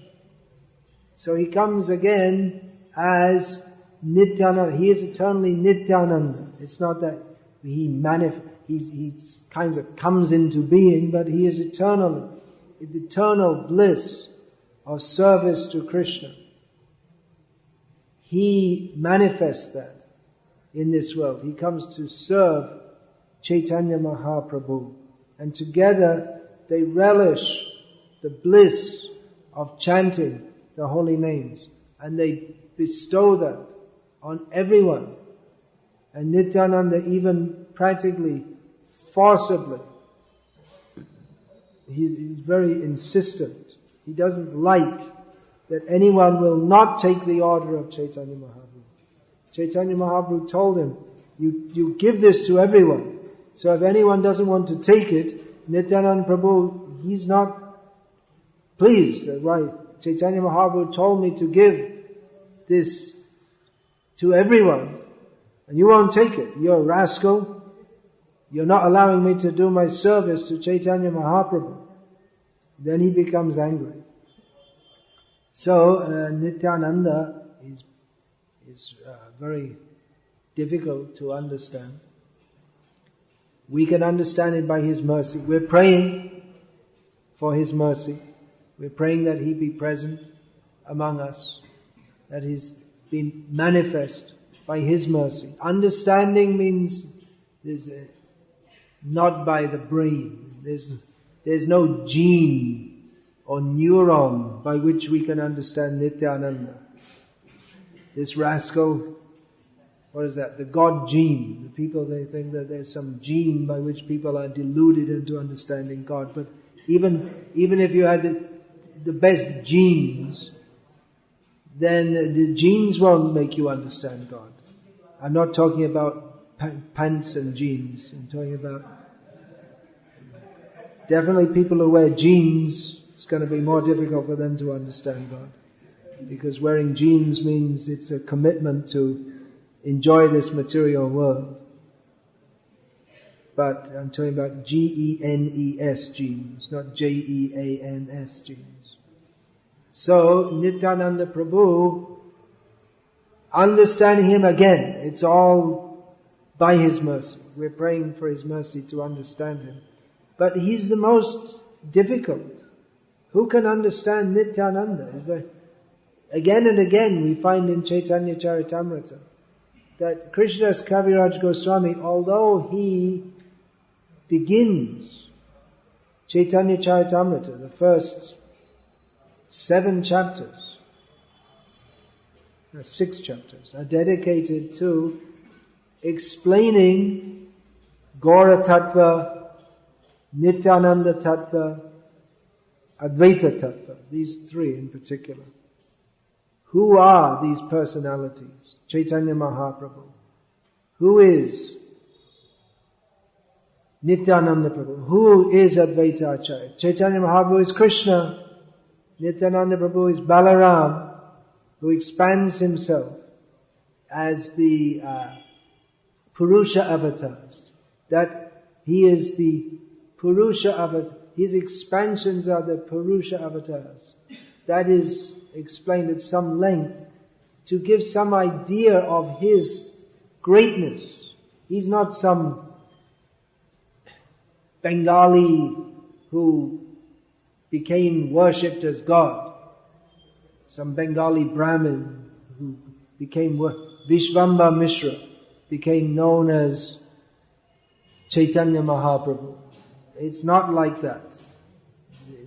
So he comes again as Nityananda. He is eternally Nityananda. It's not that he kind of comes into being, but he is eternally, the eternal bliss of service to Krishna. He manifests that in this world. He comes to serve Chaitanya Mahaprabhu. And together they relish the bliss of chanting the holy names. And they bestow that on everyone. And Nityananda even practically, forcibly, he's very insistent. He doesn't like that anyone will not take the order of Chaitanya Mahaprabhu. Chaitanya Mahaprabhu told him, you give this to everyone. So if anyone doesn't want to take it, Nityananda Prabhu, he's not pleased. Why? Chaitanya Mahaprabhu told me to give this to everyone, and you won't take it. You're a rascal. You're not allowing me to do my service to Chaitanya Mahaprabhu. Then he becomes angry. So Nityananda is very difficult to understand. We can understand it by his mercy. We're praying for his mercy. We're praying that he be present among us, that he's been manifest by his mercy. Understanding means not by the brain. There's no gene or neuron by which we can understand Nityananda. This rascal, what is that? The God gene. The people, they think that there's some gene by which people are deluded into understanding God. But even if you had the best genes, then the genes won't make you understand God. I'm not talking about pants and jeans. I'm talking about definitely people who wear jeans. It's going to be more difficult for them to understand God, because wearing jeans means it's a commitment to enjoy this material world. But I'm talking about Genes genes, not Jeans genes. So Nityananda Prabhu, understanding him again, it's all by his mercy. We're praying for his mercy to understand him. But he's the most difficult. Who can understand Nityananda? Again and again we find in Chaitanya Charitamrita that Krishnadas Kaviraj Goswami, although he begins Chaitanya Charitamrita, the first 7 chapters, 6 chapters, are dedicated to explaining Gaura Tattva, Nityananda Tattva, Advaita tattva, these three in particular. Who are these personalities? Chaitanya Mahaprabhu. Who is Nityananda Prabhu? Who is Advaita Acharya? Chaitanya Mahaprabhu is Krishna. Nityananda Prabhu is Balaram, who expands himself as the Purusha avatars. That he is the Purusha avatar. His expansions are the Purusha avatars. That is explained at some length to give some idea of his greatness. He's not some Bengali who became worshipped as God. Some Bengali Brahmin who became Vishvamba Mishra became known as Chaitanya Mahaprabhu. It's not like that.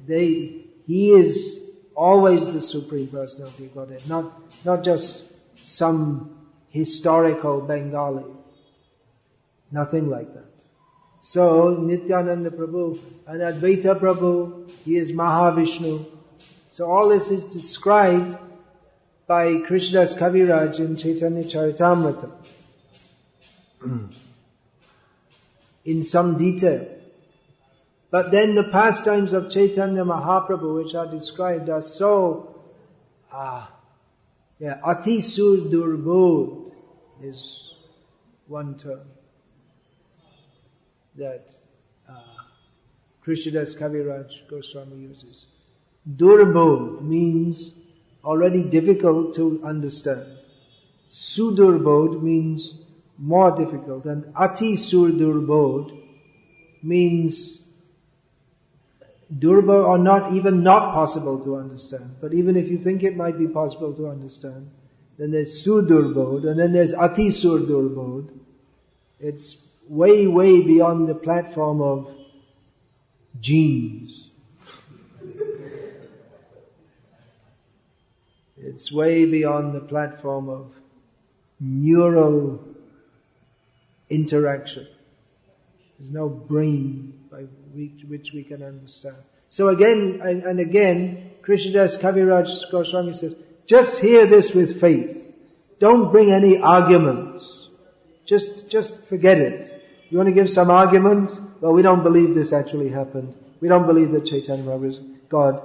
He is always the Supreme Personality of Godhead, not just some historical Bengali. Nothing like that. So, Nityananda Prabhu and Advaita Prabhu, he is Mahavishnu. So all this is described by Krishnadas Kaviraj in Chaitanya Charitamrita in some detail. But then the pastimes of Chaitanya Mahaprabhu, which are described, are so, Ati Sur Durbodh is one term that Krishnadas Kaviraj Goswami uses. Durbodh means already difficult to understand. Sudurbodh means more difficult. And Ati Sur Durbodh means durba or not, even not possible to understand. But even if you think it might be possible to understand, then there's Sudurbodh, and then there's Ati Surdurbodh. It's way, way beyond the platform of genes. It's way beyond the platform of neural interaction. There's no brain by which we can understand. So again and again, Krishnadas Kaviraj Goswami says, just hear this with faith. Don't bring any arguments. Just forget it. You want to give some argument? Well, we don't believe this actually happened. We don't believe that Chaitanya Mahaprabhu is God.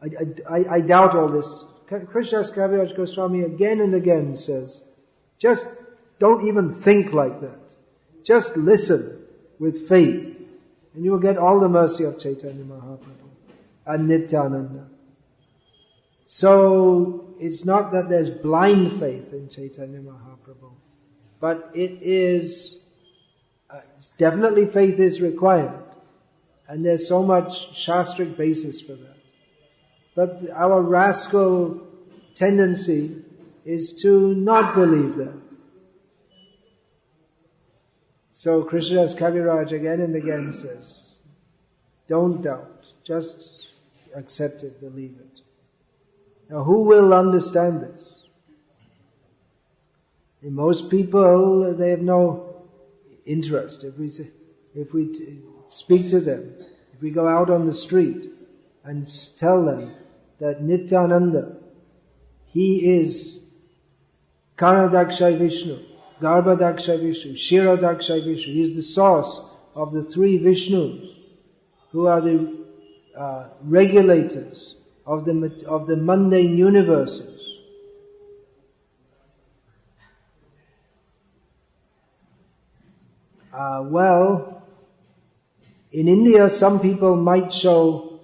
I doubt all this. Krishnadas Kaviraj Goswami again and again says, just don't even think like that. Just listen with faith, and you will get all the mercy of Chaitanya Mahaprabhu and Nityananda. So, it's not that there's blind faith in Chaitanya Mahaprabhu, but it is, definitely faith is required, and there's so much shastric basis for that. But our rascal tendency is to not believe that. So Krishnadas Kaviraj again and again says, don't doubt, just accept it, believe it. Now who will understand this? And most people, they have no interest. If we speak to them, if we go out on the street and tell them that Nityananda, he is Karadakshay Vishnu, Garbhadakshay Vishnu, Shiradakshay Vishnu. He is the source of the three Vishnus, who are the regulators of the mundane universes. Well, in India, some people might show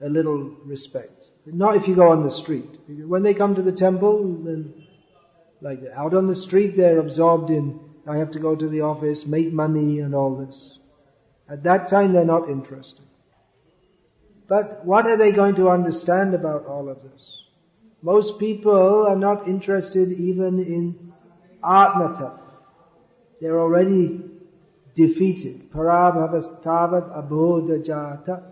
a little respect. Not if you go on the street. When they come to the temple, then like that. Out on the street, they're absorbed in, I have to go to the office, make money and all this. At that time, they're not interested. But what are they going to understand about all of this? Most people are not interested even in Atmata. They're already defeated. Parabhavastavat abodha jata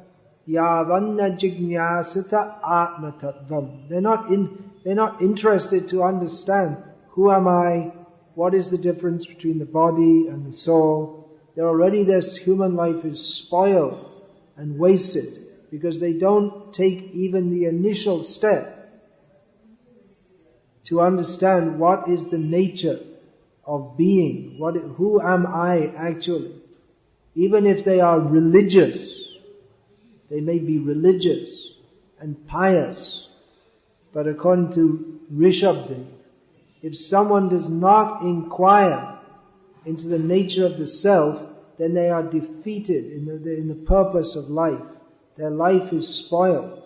yavanna jignyasata atmatatvam. They're not interested to understand, who am I? What is the difference between the body and the soul? Their human life is spoiled and wasted because they don't take even the initial step to understand what is the nature of being, who am I actually. Even if they are religious, they may be religious and pious, but according to Rishabdev, if someone does not inquire into the nature of the self, then they are defeated in the purpose of life. Their life is spoiled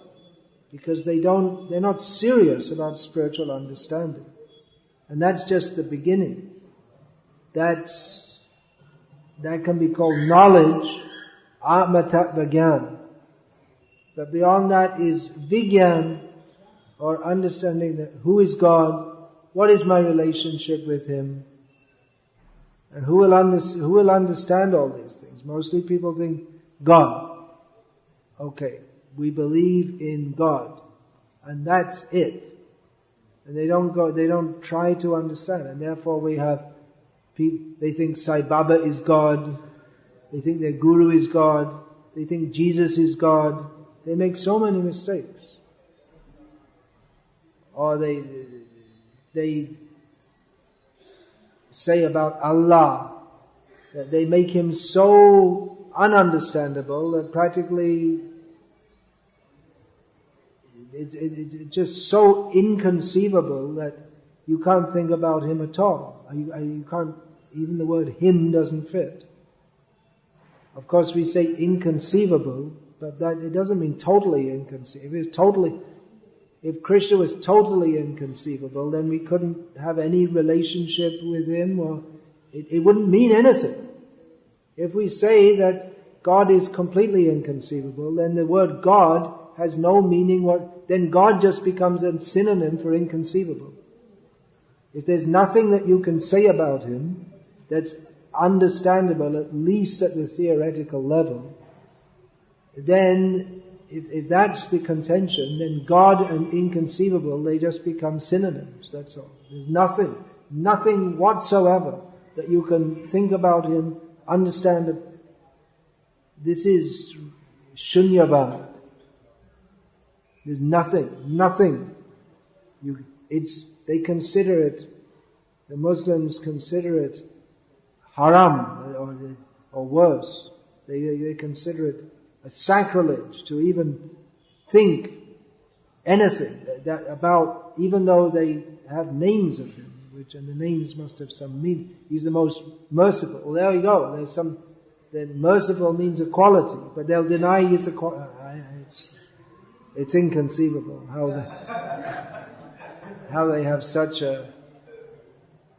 because they're not serious about spiritual understanding. And that's just the beginning. That can be called knowledge, Atma Tattva Gyan. But beyond that is Vigyan, or understanding that who is God, what is my relationship with Him, and who will understand all these things. Mostly people think God. Okay, we believe in God, and that's it. And they don't try to understand, and therefore we have people, they think Sai Baba is God, they think their Guru is God, they think Jesus is God. They make so many mistakes. Or they say about Allah that they make Him so ununderstandable that practically it's just so inconceivable that you can't think about Him at all. You can't, even the word Him doesn't fit. Of course we say inconceivable, but that it doesn't mean totally inconceivable. If Krishna was totally inconceivable, then we couldn't have any relationship with Him, or it wouldn't mean anything. If we say that God is completely inconceivable, then the word God has no meaning, then God just becomes a synonym for inconceivable. If there's nothing that you can say about Him that's understandable, at least at the theoretical level, then if that's the contention, then God and inconceivable, they just become synonyms, that's all. There's nothing whatsoever that you can think about Him, understand it. This is shunyavad. There's nothing. They consider it, the Muslims consider it haram, or worse. They consider it a sacrilege to even think anything about, even though they have names of Him, and the names must have some meaning. He's the most merciful. Well, there you go. Then merciful means equality, but they'll deny His equality. It's inconceivable how they have such a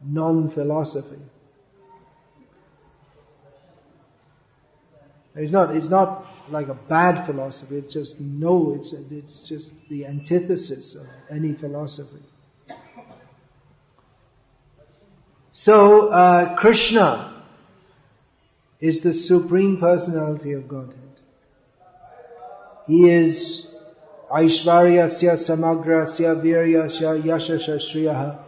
non-philosophy. It's not like a bad philosophy. It's just it's just the antithesis of any philosophy. So Krishna is the Supreme Personality of Godhead. He is Aishvaryasya Samagrasya Viryasya Yashasya Shriyaha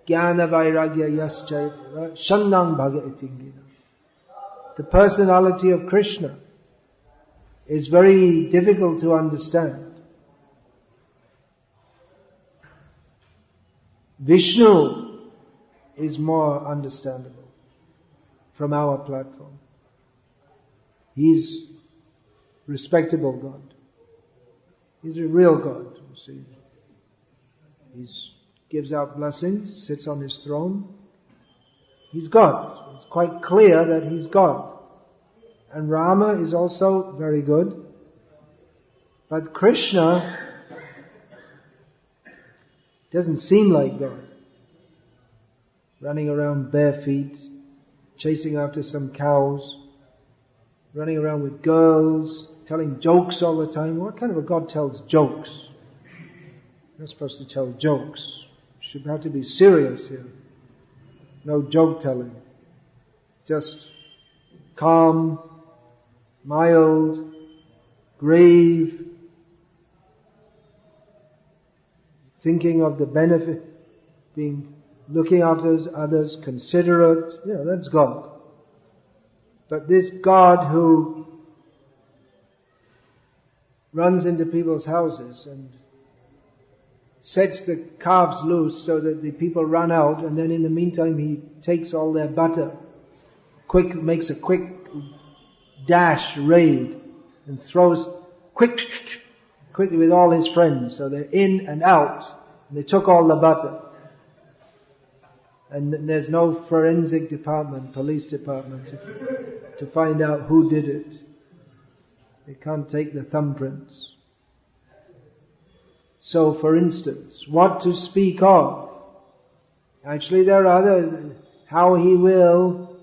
Jnana Vairagya Yascha Shandang Bhaga Itingina. The personality of Krishna is very difficult to understand. Vishnu is more understandable from our platform. He's respectable God. He's a real God, you see. He gives out blessings, sits on His throne. He's God. It's quite clear that He's God. And Rama is also very good. But Krishna doesn't seem like God. Running around bare feet, chasing after some cows, running around with girls, telling jokes all the time. What kind of a God tells jokes? You're not supposed to tell jokes. You should have to be serious here. No joke telling. Just calm, mild, grave, thinking of the benefit, looking after others, considerate. Yeah, that's God. But this God who runs into people's houses and sets the calves loose so that the people run out, and then in the meantime he takes all their butter, makes a quick dash raid and throws quickly with all his friends. So they're in and out, and they took all the butter. And there's no forensic department, police department to find out who did it. They can't take the thumbprints. So, for instance, what to speak of? Actually, there are other, how he will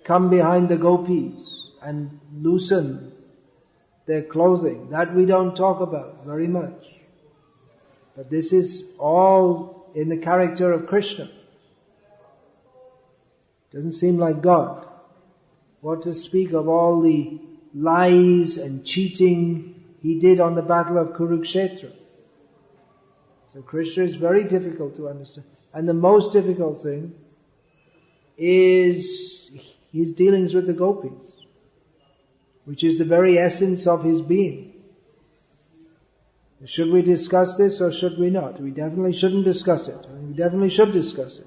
come behind the gopis and loosen their clothing. That we don't talk about very much. But this is all in the character of Krishna. Doesn't seem like God. What to speak of all the lies and cheating he did on the battle of Kurukshetra. So Krishna is very difficult to understand. And the most difficult thing is his dealings with the gopis, which is the very essence of his being. Should we discuss this or should we not? We definitely shouldn't discuss it. We definitely should discuss it.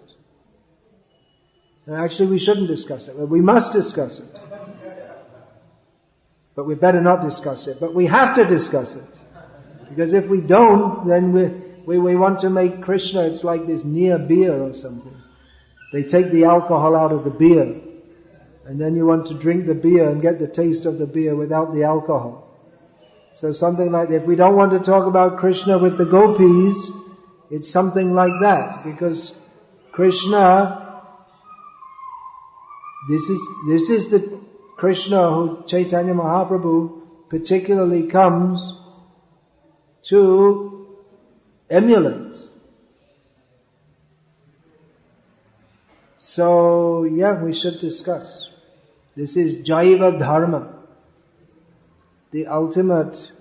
And actually we shouldn't discuss it. Well, we must discuss it. But we better not discuss it. But we have to discuss it. Because if we don't, then we want to make Krishna, it's like this near beer or something. They take the alcohol out of the beer. And then you want to drink the beer and get the taste of the beer without the alcohol. So something like that. If we don't want to talk about Krishna with the gopis, it's something like that. Because Krishna, this is the Krishna who Chaitanya Mahaprabhu particularly comes to emulate. So, yeah, we should discuss. This is Jaiva Dharma, the ultimate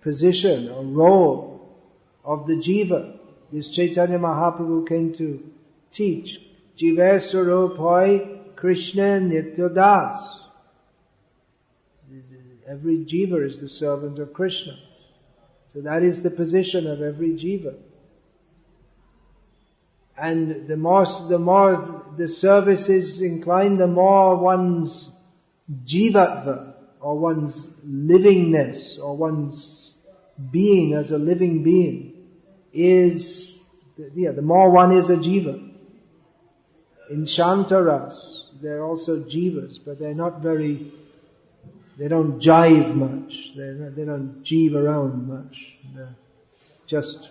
position or role of the jiva. This Chaitanya Mahaprabhu came to teach. Jiva Swarup Hoy Krishna Nityadas. Every jiva is the servant of Krishna. So that is the position of every jiva. And the more the service is inclined, the more one's jivatva, or one's livingness, or one's being as a living being is, the more one is a jiva. In Shantaras, they're also jivas, but they're not very, they don't jive much. They don't jive around much. They're just,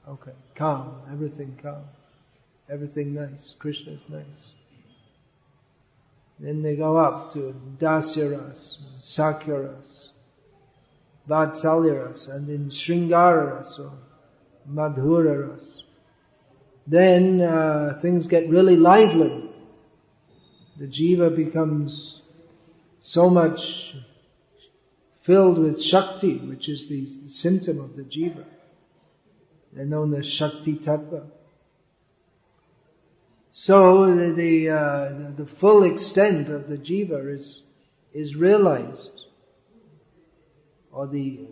okay, calm, everything calm. Everything nice. Krishna is nice. Then they go up to Dasyaras, Sakyaras, Vatsalyaras, and in Shringararas or Madhuraras. Then things get really lively. The jiva becomes so much filled with Shakti, which is the symptom of the jiva. They're known as Shakti tattva. So the full extent of the jiva is realized, or the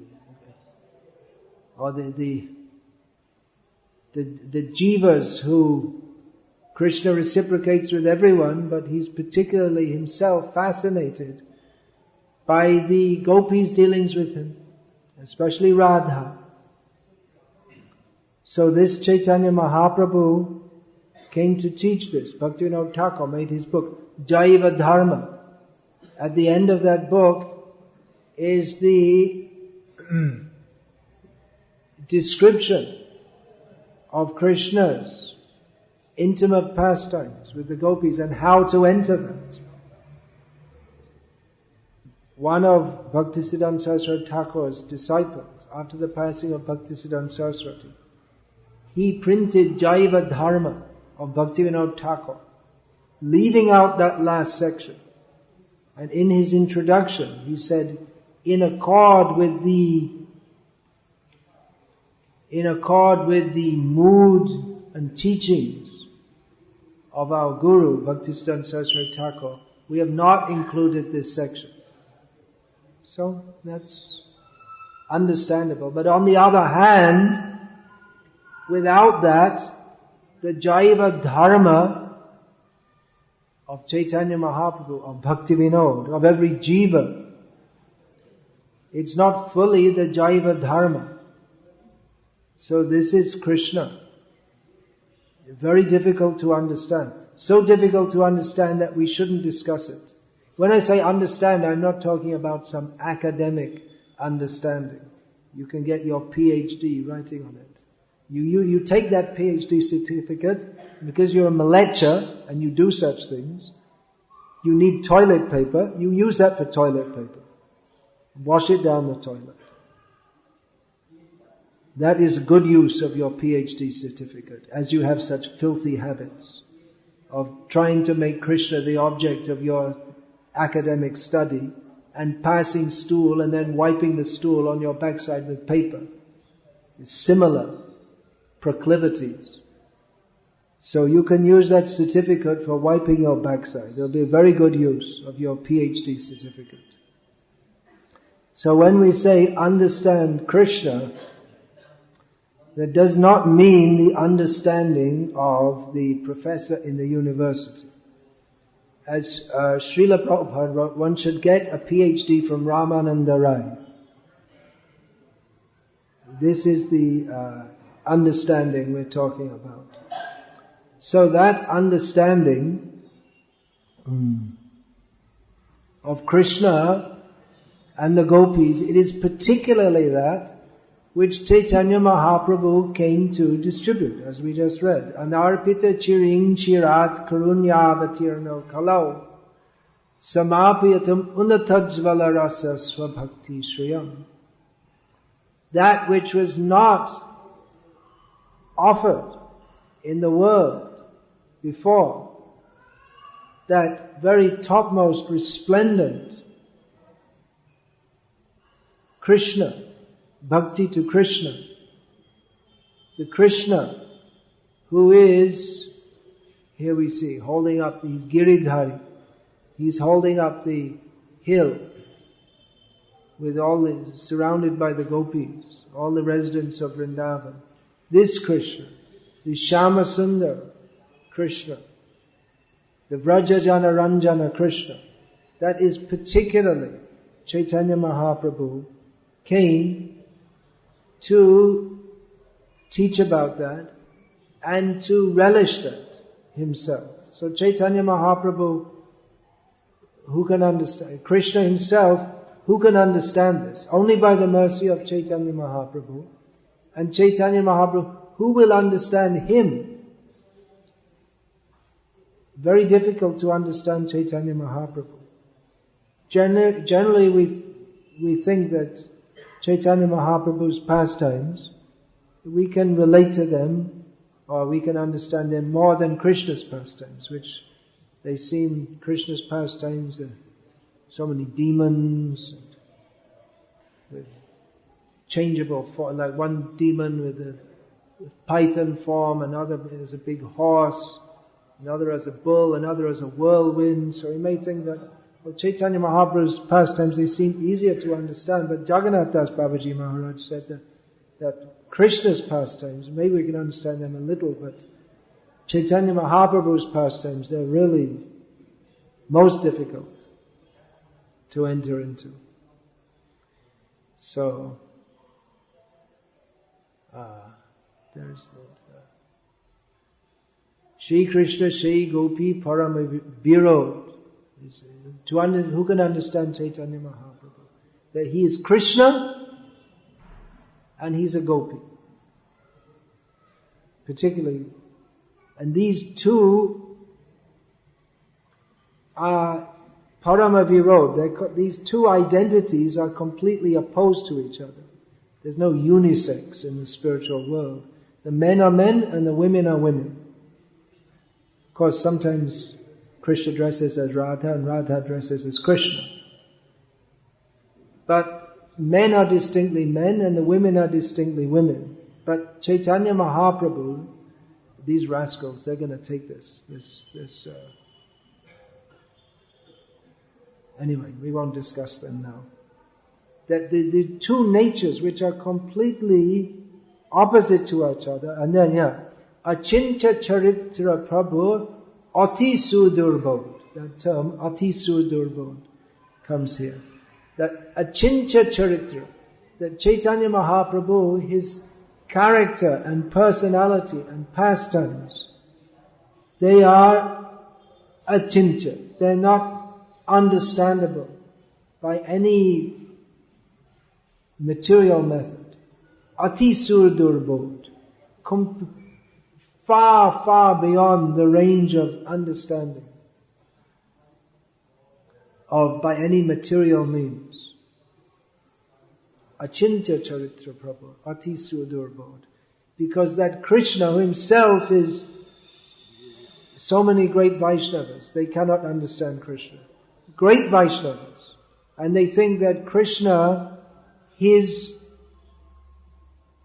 jivas who Krishna reciprocates with everyone, but he's particularly himself fascinated by the gopis' dealings with him, especially Radha. So this Chaitanya Mahaprabhu came to teach this. Bhaktivinoda Thakur made his book, Jaiva Dharma. At the end of that book is the description of Krishna's intimate pastimes with the gopis and how to enter that. One of Bhaktisiddhanta Saraswati Thakur's disciples, after the passing of Bhaktisiddhanta Saraswati, he printed Jaiva Dharma of Bhaktivinoda Thakur, leaving out that last section. And in his introduction, he said, in accord with the mood and teachings of our Guru, Bhaktisiddhanta Saraswati Thakur, we have not included this section. So that's understandable. But on the other hand, without that, the Jaiva Dharma of Chaitanya Mahaprabhu, of Bhakti Vinod, of every jiva, it's not fully the Jaiva Dharma. So this is Krishna. Very difficult to understand. So difficult to understand that we shouldn't discuss it. When I say understand, I'm not talking about some academic understanding. You can get your PhD writing on it. You take that PhD certificate because you're a malecha and you do such things. You need toilet paper. You use that for toilet paper. Wash it down the toilet. That is good use of your PhD certificate, as you have such filthy habits of trying to make Krishna the object of your academic study and passing stool and then wiping the stool on your backside with paper. It's similar proclivities. So you can use that certificate for wiping your backside. It'll be a very good use of your PhD certificate. So when we say understand Krishna, that does not mean the understanding of the professor in the university. As Srila Prabhupada wrote, one should get a PhD from Ramananda Rai. This is the understanding we're talking about. So that understanding of Krishna and the gopis, it is particularly that which Chaitanya Mahaprabhu came to distribute, as we just read. Anarpita chiring chirat karunyavatirno kalau samapiyatam unatajvala rasa swabhakti shriyam. That which was not offered in the world before, that very topmost resplendent Krishna, Bhakti to Krishna. The Krishna who is, here we see, holding up, he's Giridhari. He's holding up the hill with surrounded by the gopis, all the residents of Vrindavan. This Krishna, the Shama Sundar Krishna, the Vrajajana Ranjana Krishna, that is particularly Chaitanya Mahaprabhu came to teach about that and to relish that himself. So Chaitanya Mahaprabhu, who can understand? Krishna himself, who can understand this? Only by the mercy of Chaitanya Mahaprabhu. And Chaitanya Mahaprabhu, who will understand him? Very difficult to understand Chaitanya Mahaprabhu. Generally we think that Chaitanya Mahaprabhu's pastimes, we can relate to them, or we can understand them more than Krishna's pastimes, which they seem, Krishna's pastimes, so many demons, with changeable form, like one demon with a python form, another as a big horse, another as a bull, another as a whirlwind. So we may think that, well, Chaitanya Mahaprabhu's pastimes, they seem easier to understand, but Jagannath Das Babaji Maharaj said that Krishna's pastimes, maybe we can understand them a little, but Chaitanya Mahaprabhu's pastimes, they're really most difficult to enter into. So, there's that. Shri Krishna, Shri Gopi, Parama Virod. Who can understand Chaitanya Mahaprabhu? That he is Krishna and he's a gopi. Particularly. And these two are Parama Virod. These two identities are completely opposed to each other. There's no unisex in the spiritual world. The men are men and the women are women. Of course, sometimes Krishna dresses as Radha and Radha dresses as Krishna. But men are distinctly men and the women are distinctly women. But Chaitanya Mahaprabhu, these rascals, they're going to take this. Anyway, we won't discuss them now. that the two natures which are completely opposite to each other, and then Achintya Charitra Prabhu Ati Sudurbodh. That term, Ati Sudurbodh, comes here. That Achintya Charitra, that Chaitanya Mahaprabhu, his character and personality and pastimes, they are achintya. They're not understandable by any material method. Ati Sudurbodh, far, far beyond the range of understanding by any material means. Achintya Charitra Prabhu, Ati Sudurbodh. Because that Krishna himself is so many great Vaishnavas, they cannot understand Krishna. Great Vaishnavas. And they think that Krishna, his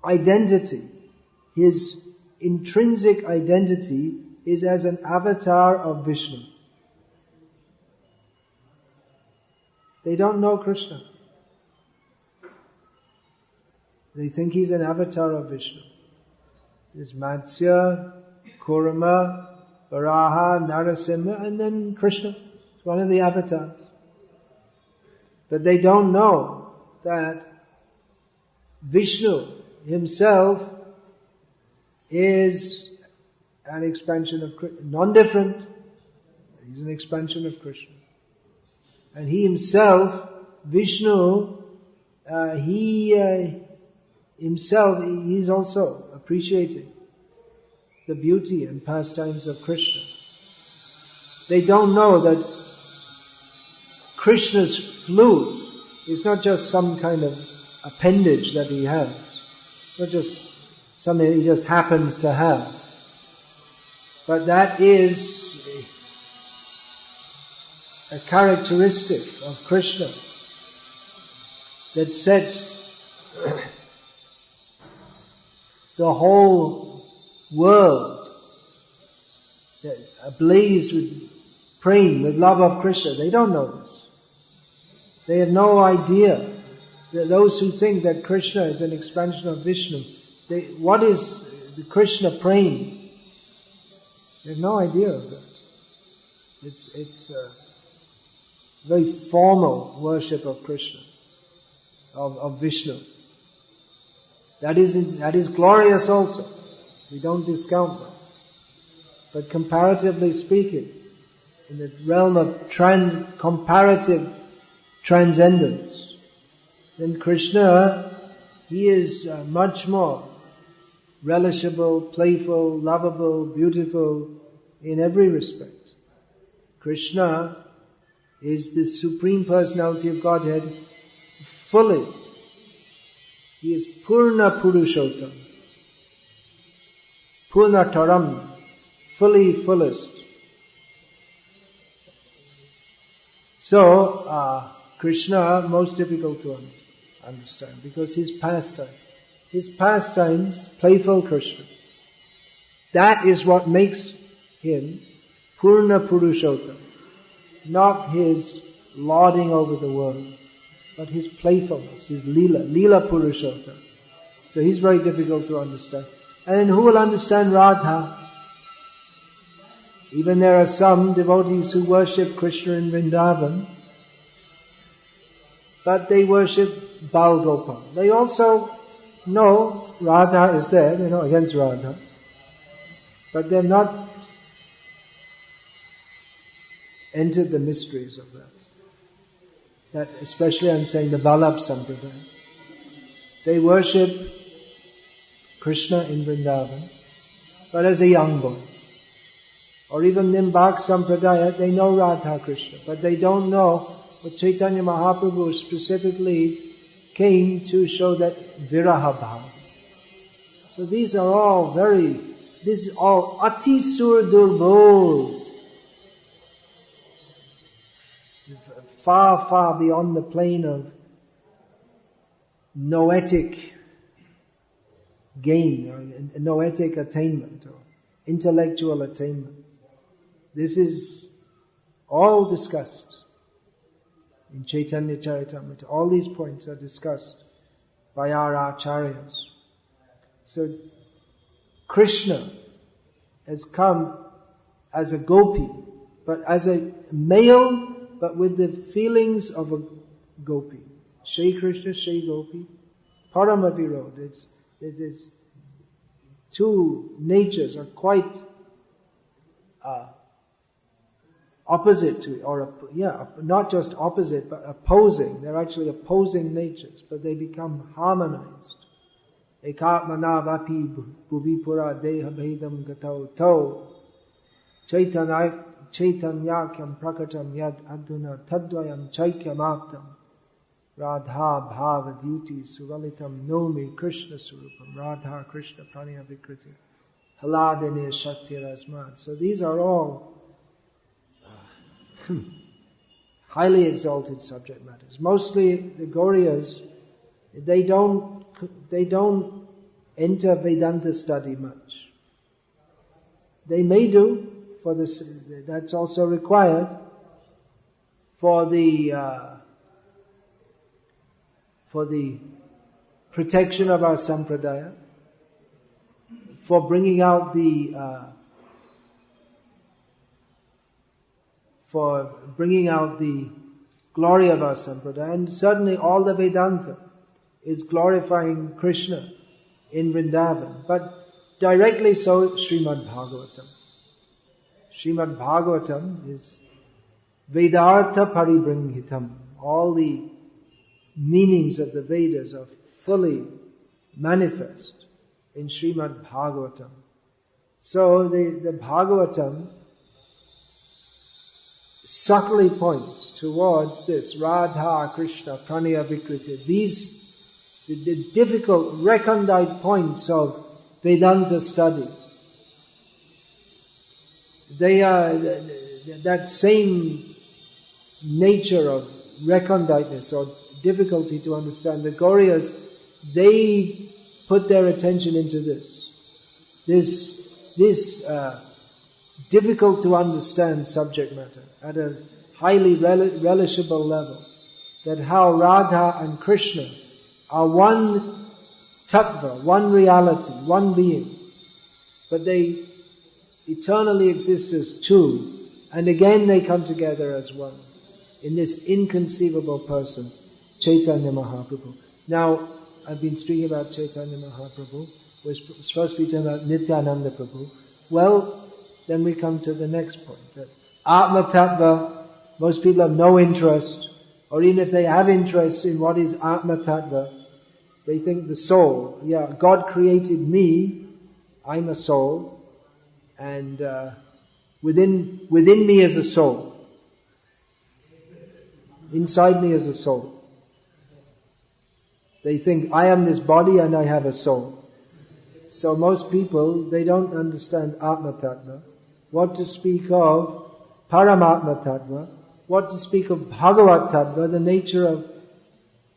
identity, his intrinsic identity is as an avatar of Vishnu. They don't know Krishna. They think he's an avatar of Vishnu. There's Matsya, Kurma, Varaha, Narasimha, and then Krishna. It's one of the avatars. But they don't know that Vishnu himself is an expansion of Krishna. Non-different. He's an expansion of Krishna. And he himself, Vishnu, he's also appreciating the beauty and pastimes of Krishna. They don't know that Krishna's flute is not just some kind of appendage that he has, not just something he just happens to have, but that is a characteristic of Krishna that sets the whole world ablaze with praying, with love of Krishna. They don't know this. They have no idea that those who think that Krishna is an expansion of Vishnu, what is the Krishna praying? They have no idea of that. It's a very formal worship of Krishna, of Vishnu. That is glorious also. We don't discount that. But comparatively speaking, in the realm of comparative transcendence, then Krishna, he is much more relishable, playful, lovable, beautiful in every respect. Krishna is the Supreme Personality of Godhead fully. He is Purna Purushottam. Purna Taram. Fully, fullest. So, Krishna, most difficult to understand because his pastimes, playful Krishna, that is what makes him Purna Purushottam. Not his lording over the world, but his playfulness, his Leela Purushottam. So he's very difficult to understand. And then who will understand Radha? Even there are some devotees who worship Krishna in Vrindavan, but they worship Bal Gopal. They also know Radha is there, they're not against Radha, but they're not entered the mysteries of that. That especially I'm saying the Vallabh Sampradaya. They worship Krishna in Vrindavan, but as a young boy. Or even Nimbak Sampradaya, they know Radha Krishna, but they don't know what Chaitanya Mahaprabhu specifically came to show that Viraha Bhava. So these are all this is all Ati Sudurbodh. Far, far beyond the plane of noetic gain, or noetic attainment, or intellectual attainment. This is all discussed in Chaitanya Charitamrita. All these points are discussed by our acharyas. So Krishna has come as a gopi, but as a male, but with the feelings of a gopi. Shri Krishna, Shri Gopi, Parama Virod. It is two natures are quite opposite to, not just opposite, but opposing. They're actually opposing natures, but they become harmonized. Ekatmana vapi bhuvipura deha bhedam gatau tau chaitanyakyam prakatam yad aduna tadvayam chaikyam aptam radha bhava duty suralitam nomi krishna surupam radha krishna praniya vikriti haladine shakti rasmad. So these are all highly exalted subject matters. Mostly the Gauriyas, they don't enter Vedanta study much. They may do for this. That's also required for the protection of our sampradaya, for bringing out the glory of our sampradaya. And certainly all the Vedanta is glorifying Krishna in Vrindavan. But directly so, Srimad Bhagavatam. Srimad Bhagavatam is Vedartha Paribringhitam. All the meanings of the Vedas are fully manifest in Srimad Bhagavatam. So the Bhagavatam subtly points towards this Radha Krishna Praniya Vikriti. These the difficult recondite points of Vedanta study. They are that same nature of reconditeness or difficulty to understand. The Gauriyas, they put their attention into this difficult to understand subject matter at a highly relishable level. That how Radha and Krishna are one tattva, one reality, one being. But they eternally exist as two. And again they come together as one. In this inconceivable person, Chaitanya Mahaprabhu. Now, I've been speaking about Chaitanya Mahaprabhu. We're supposed to be talking about Nityananda Prabhu. Well, then we come to the next point. That Atma Tattva, most people have no interest, or even if they have interest in what is Atma Tattva, they think the soul. Yeah, God created me, I'm a soul, and within me is a soul. Inside me is a soul. They think, I am this body and I have a soul. So most people, they don't understand Atma Tattva. What to speak of Paramatma Tattva. What to speak of Bhagavat Tattva, the nature of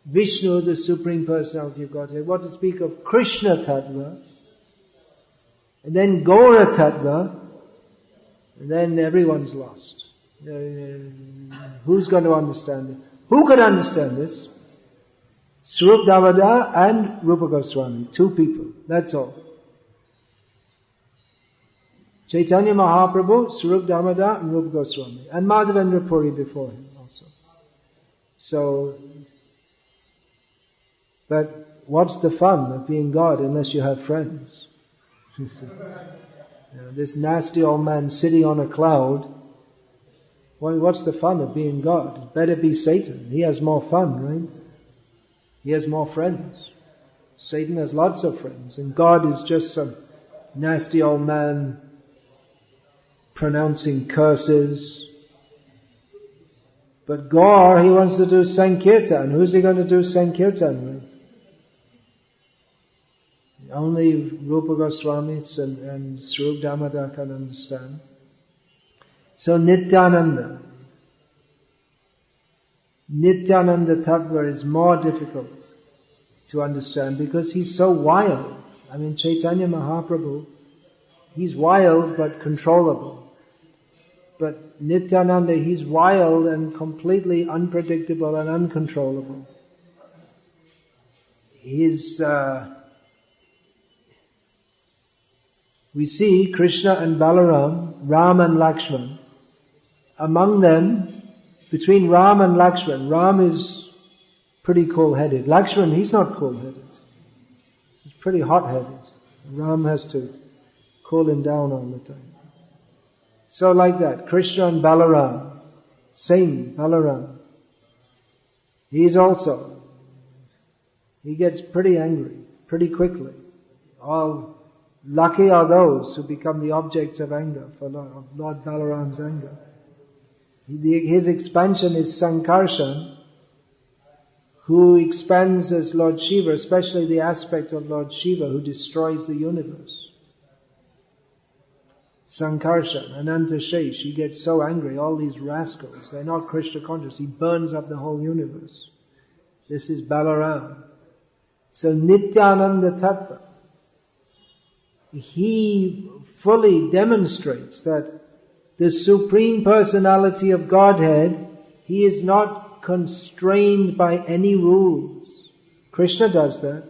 Vishnu, the Supreme Personality of Godhead. What to speak of Krishna Tattva. And then Gaura Tattva. And then everyone's lost. Who's going to understand it? Who could understand this? Swarup Damodar and Rupa Goswami. Two people. That's all. Chaitanya Mahaprabhu, Swarup Damodar and Rupa Goswami. And Madhavendra Puri before him also. So, but what's the fun of being God unless you have friends? This nasty old man sitting on a cloud. Well, what's the fun of being God? It better be Satan. He has more fun, right? He has more friends. Satan has lots of friends. And God is just some nasty old man pronouncing curses. But Gaur, he wants to do Sankirtan. Who's he going to do Sankirtan with? Only Rupa Goswami and Swarup Damodar can understand. So Nityananda Tattva is more difficult to understand because he's so wild. I mean, Chaitanya Mahaprabhu, he's wild but controllable. But Nityananda, he's wild and completely unpredictable and uncontrollable. We see Krishna and Balaram, Ram and Lakshman. Among them, between Ram and Lakshman, Ram is pretty cool-headed. Lakshman, he's not cool-headed. He's pretty hot-headed. Ram has to cool him down all the time. So like that, Krishna and Balaram, same Balaram. He gets pretty angry, pretty quickly. All lucky are those who become the objects of anger, for Lord Balaram's anger. His expansion is Sankarshan, who expands as Lord Shiva, especially the aspect of Lord Shiva who destroys the universe. Sankarshan, Anantashesh, he gets so angry, all these rascals, they're not Krishna conscious, he burns up the whole universe. This is Balaram. So Nityananda tattva, he fully demonstrates that the Supreme Personality of Godhead, he is not constrained by any rules. Krishna does that.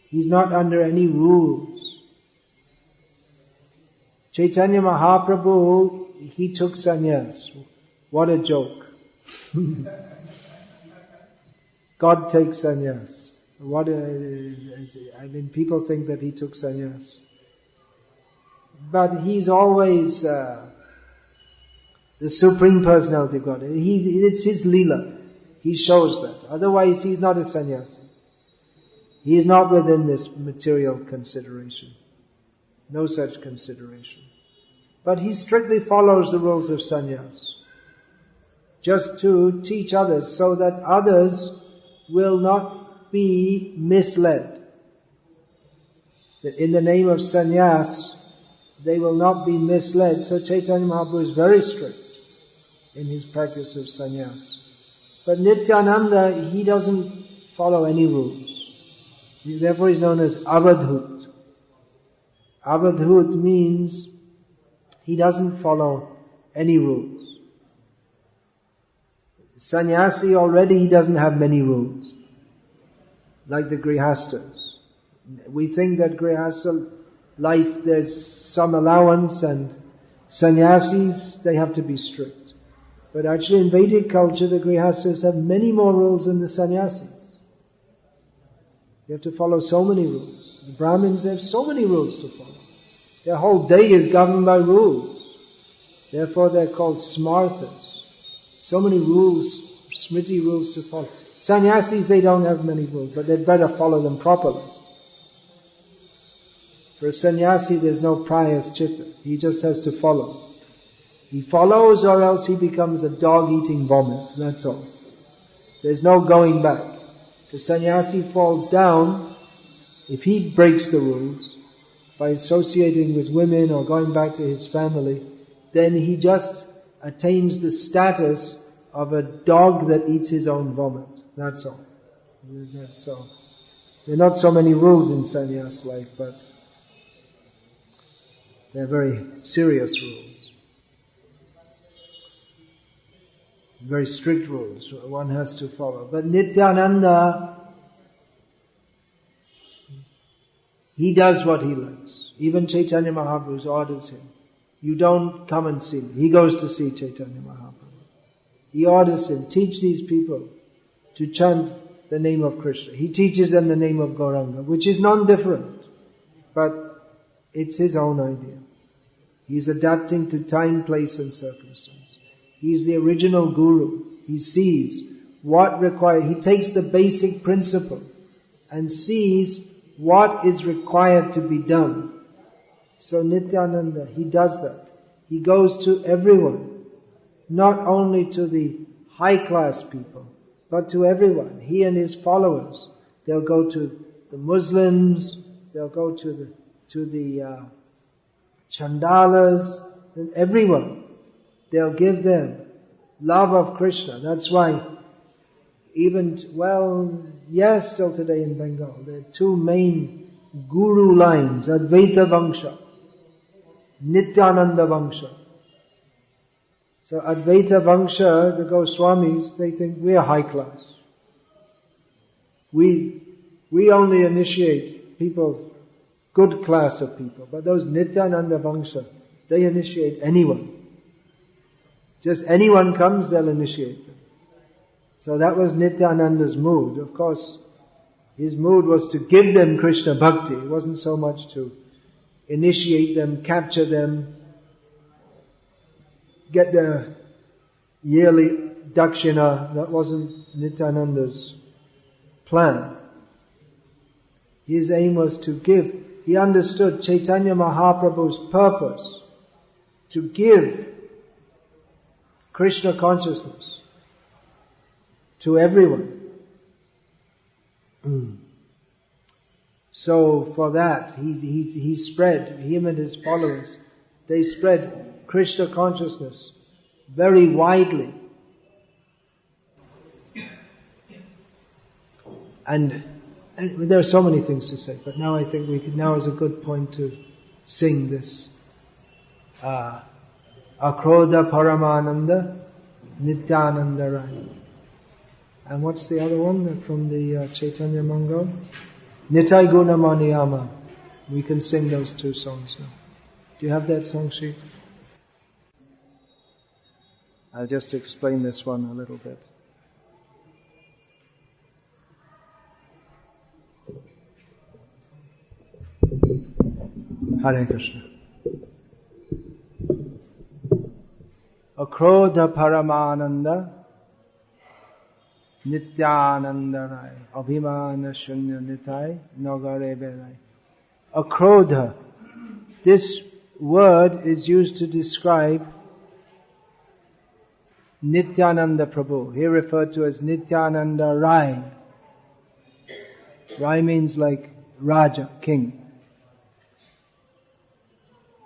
He's not under any rules. Chaitanya Mahaprabhu, he took sannyas. What a joke. God takes sannyas. People think that he took sannyas. But he's always the Supreme Personality of God. It's his lila. He shows that. Otherwise, he's not a sannyasi. He is not within this material consideration. No such consideration. But he strictly follows the rules of sannyas. Just to teach others so that others will not be misled. That in the name of sannyas, they will not be misled. So Chaitanya Mahaprabhu is very strict in his practice of sannyas. But Nityananda, he doesn't follow any rules. Therefore he's known as Avadhut. Avadhut means he doesn't follow any rules. Sannyasi already, he doesn't have many rules. Like the Grihastas. We think that Grihasta life, there's some allowance, and sannyasis, they have to be strict. But actually in Vedic culture, the Grihastas have many more rules than the sannyasis. You have to follow so many rules. The Brahmins have so many rules to follow. Their whole day is governed by rules. Therefore they're called smartas. So many rules, smriti rules to follow. Sannyasis, they don't have many rules, but they'd better follow them properly. For a sannyasi, there's no prayaschitta. He just has to follow. He follows, or else he becomes a dog eating vomit. That's all. There's no going back. The sannyasi falls down, if he breaks the rules, by associating with women or going back to his family, then he just attains the status of a dog that eats his own vomit. That's all. So, there are not so many rules in sannyas life, but they're very serious rules. Very strict rules one has to follow. But Nityananda, he does what he likes. Even Chaitanya Mahaprabhu orders him. You don't come and see me. He goes to see Chaitanya Mahaprabhu. He orders him, teach these people to chant the name of Krishna. He teaches them the name of Gauranga, which is non-different. But it's his own idea. He's adapting to time, place and circumstance. He's the original guru. He sees what required. He takes the basic principle and sees what is required to be done. So Nityananda, he does that. He goes to everyone, not only to the high class people, but to everyone. He and his followers. They'll go to the Muslims, they'll go to the Chandalas, and everyone. They'll give them love of Krishna. That's why still today in Bengal, there are two main guru lines, Advaita Vangsha, Nityananda Vangsha. So Advaita Vangsha, the Goswamis, they think we are high class. We only initiate people, good class of people. But those Nityananda Vangsha, they initiate anyone. Just anyone comes, they'll initiate them. So that was Nityananda's mood. Of course, his mood was to give them Krishna Bhakti. It wasn't so much to initiate them, capture them, get their yearly dakshina. That wasn't Nityananda's plan. His aim was to give. He understood Chaitanya Mahaprabhu's purpose to give Krishna consciousness to everyone. So for that, he spread, him and his followers, they spread Krishna consciousness very widely. And there are so many things to say, but now I think now is a good point to sing this. Akrodha Paramananda Nityananda Rai. And what's the other one from the Chaitanya Mangal? Nitai Guna Maniyama. We can sing those two songs now. Do you have that song sheet? I'll just explain this one a little bit. Hare Krishna. Akrodha Paramananda Nityananda Rai Abhimana Shunya Nitai Nagare Belai. Akrodha. This word is used to describe Nityananda Prabhu. Here referred to as Nityananda Rai. Rai means like Raja, king.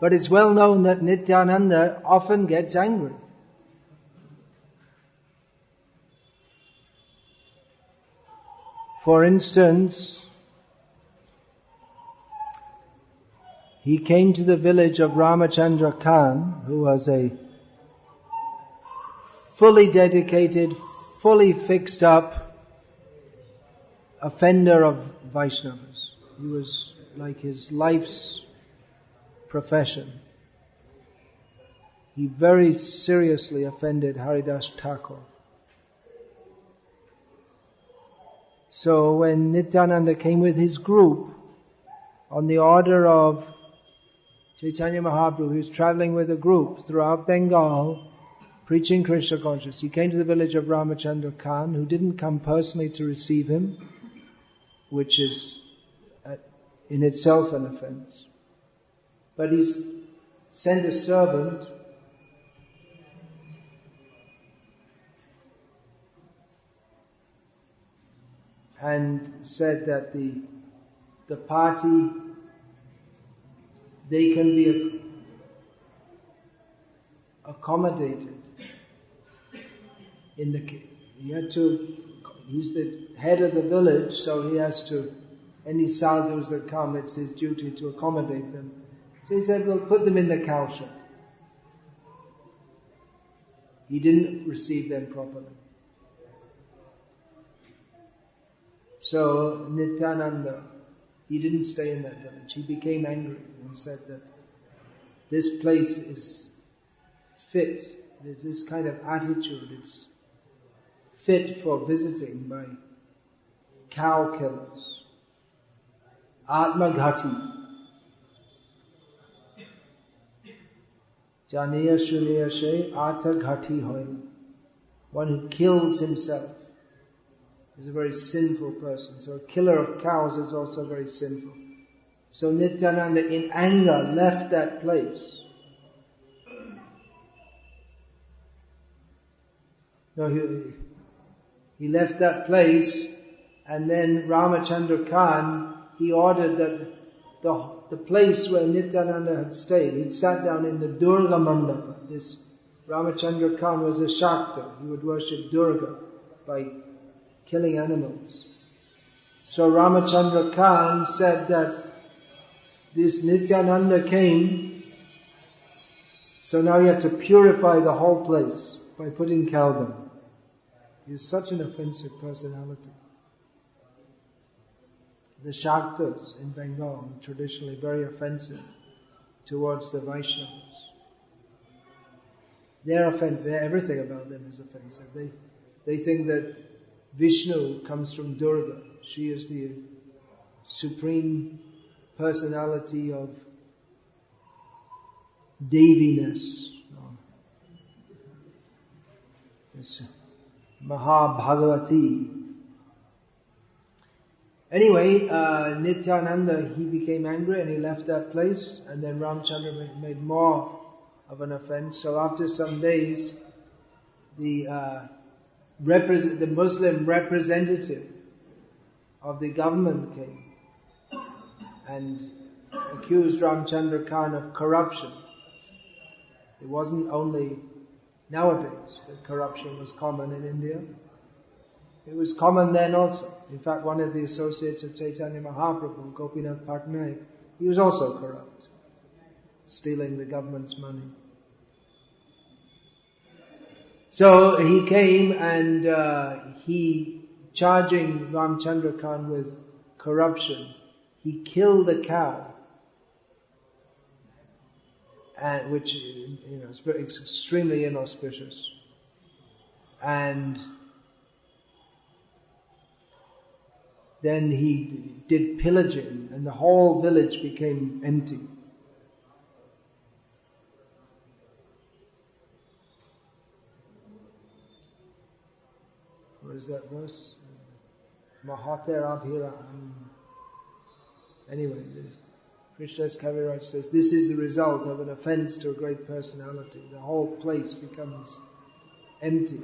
But it's well known that Nityananda often gets angry. For instance, he came to the village of Ramachandra Khan, who was a fully dedicated, fully fixed up offender of Vaishnavas. He was like his life's profession. He very seriously offended Haridas Thakur. So when Nityananda came with his group, on the order of Chaitanya Mahaprabhu, he was traveling with a group throughout Bengal, preaching Krishna consciousness. He came to the village of Ramachandra Khan, who didn't come personally to receive him, which is in itself an offense. But he sent a servant and said that the party, they can be accommodated he's the head of the village, so he has to, any sadhus that come, it's his duty to accommodate them. So he said, we'll put them in the cowshed. He didn't receive them properly. So Nityananda, he didn't stay in that village. He became angry and said that this place is fit. There's this kind of attitude. It's fit for visiting by cow killers. Atmaghati. Janiya Shuniya She Ata Ghati Hoy. One who kills himself is a very sinful person. So a killer of cows is also very sinful. So Nityananda in anger left that place. No, he left that place, and then Ramachandra Khan, he ordered that the place where Nityananda had stayed, he'd sat down in the Durga Mandapa. This Ramachandra Khan was a Shakta. He would worship Durga by killing animals. So Ramachandra Khan said that this Nityananda came So now you have to purify the whole place by putting cow dung. He was such an offensive personality. The Shaktas in Bengal are traditionally very offensive towards the Vaishnavas. Everything about them is offensive. They think that Vishnu comes from Durga. She is the supreme personality of Deviness. It's Mahabhagavati. Anyway, Nityananda, he became angry and he left that place, and then Ramchandra made more of an offense. So after some days, the Muslim representative of the government came and accused Ramchandra Khan of corruption. It wasn't only nowadays that corruption was common in India. It was common then also. In fact, one of the associates of Chaitanya Mahaprabhu, Gopinath Patnaik, he was also corrupt, stealing the government's money. So he came and he, charging Ramchandra Khan with corruption, he killed a cow, which is extremely inauspicious. And then he did pillaging, and the whole village became empty. What is that verse? Mahater Abhiram. Anyway, Krishna's Kaviraj says, this is the result of an offense to a great personality. The whole place becomes empty.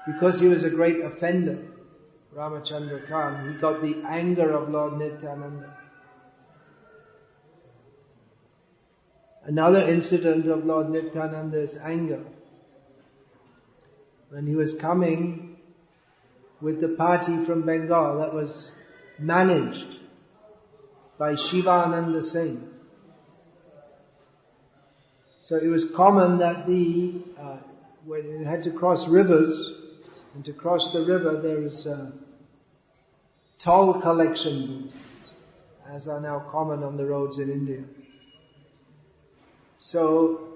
Because he was a great offender, Ramachandra Khan, he got the anger of Lord Nityananda. Another incident of Lord Nityananda's anger, when he was coming with the party from Bengal that was managed by Shivananda Singh. So it was common that when you had to cross rivers, and to cross the river there was toll collection booths, as are now common on the roads in India. So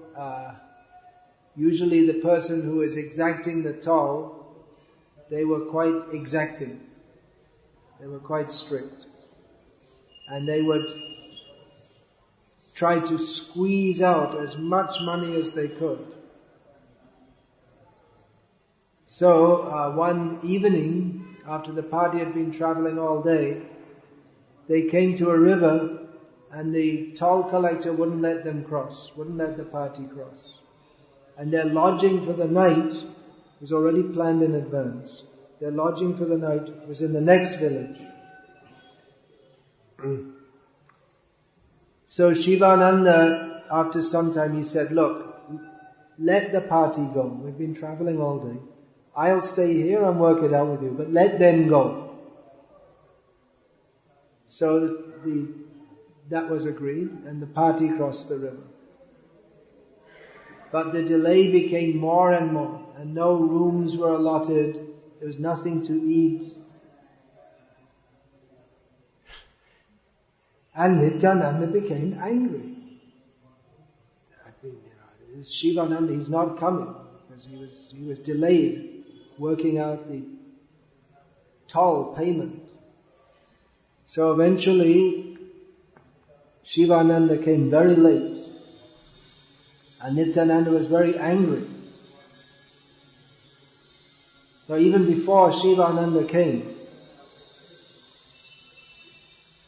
usually the person who is exacting the toll, they were quite exacting. They were quite strict. And they would try to squeeze out as much money as they could. So one evening, after the party had been traveling all day, they came to a river and the toll collector wouldn't let them cross, wouldn't let the party cross. And their lodging for the night was already planned in advance. Their lodging for the night was in the next village. So Shivananda, after some time, he said, look, let the party go. We've been traveling all day. I'll stay here and work it out with you, but let them go. So that was agreed, and the party crossed the river. But the delay became more and more, and no rooms were allotted. There was nothing to eat. And Nityananda became angry. Shivananda, he's not coming, because he was delayed working out the toll payment. So eventually, Shivananda came very late. And Nityananda was very angry. So even before Shivananda came,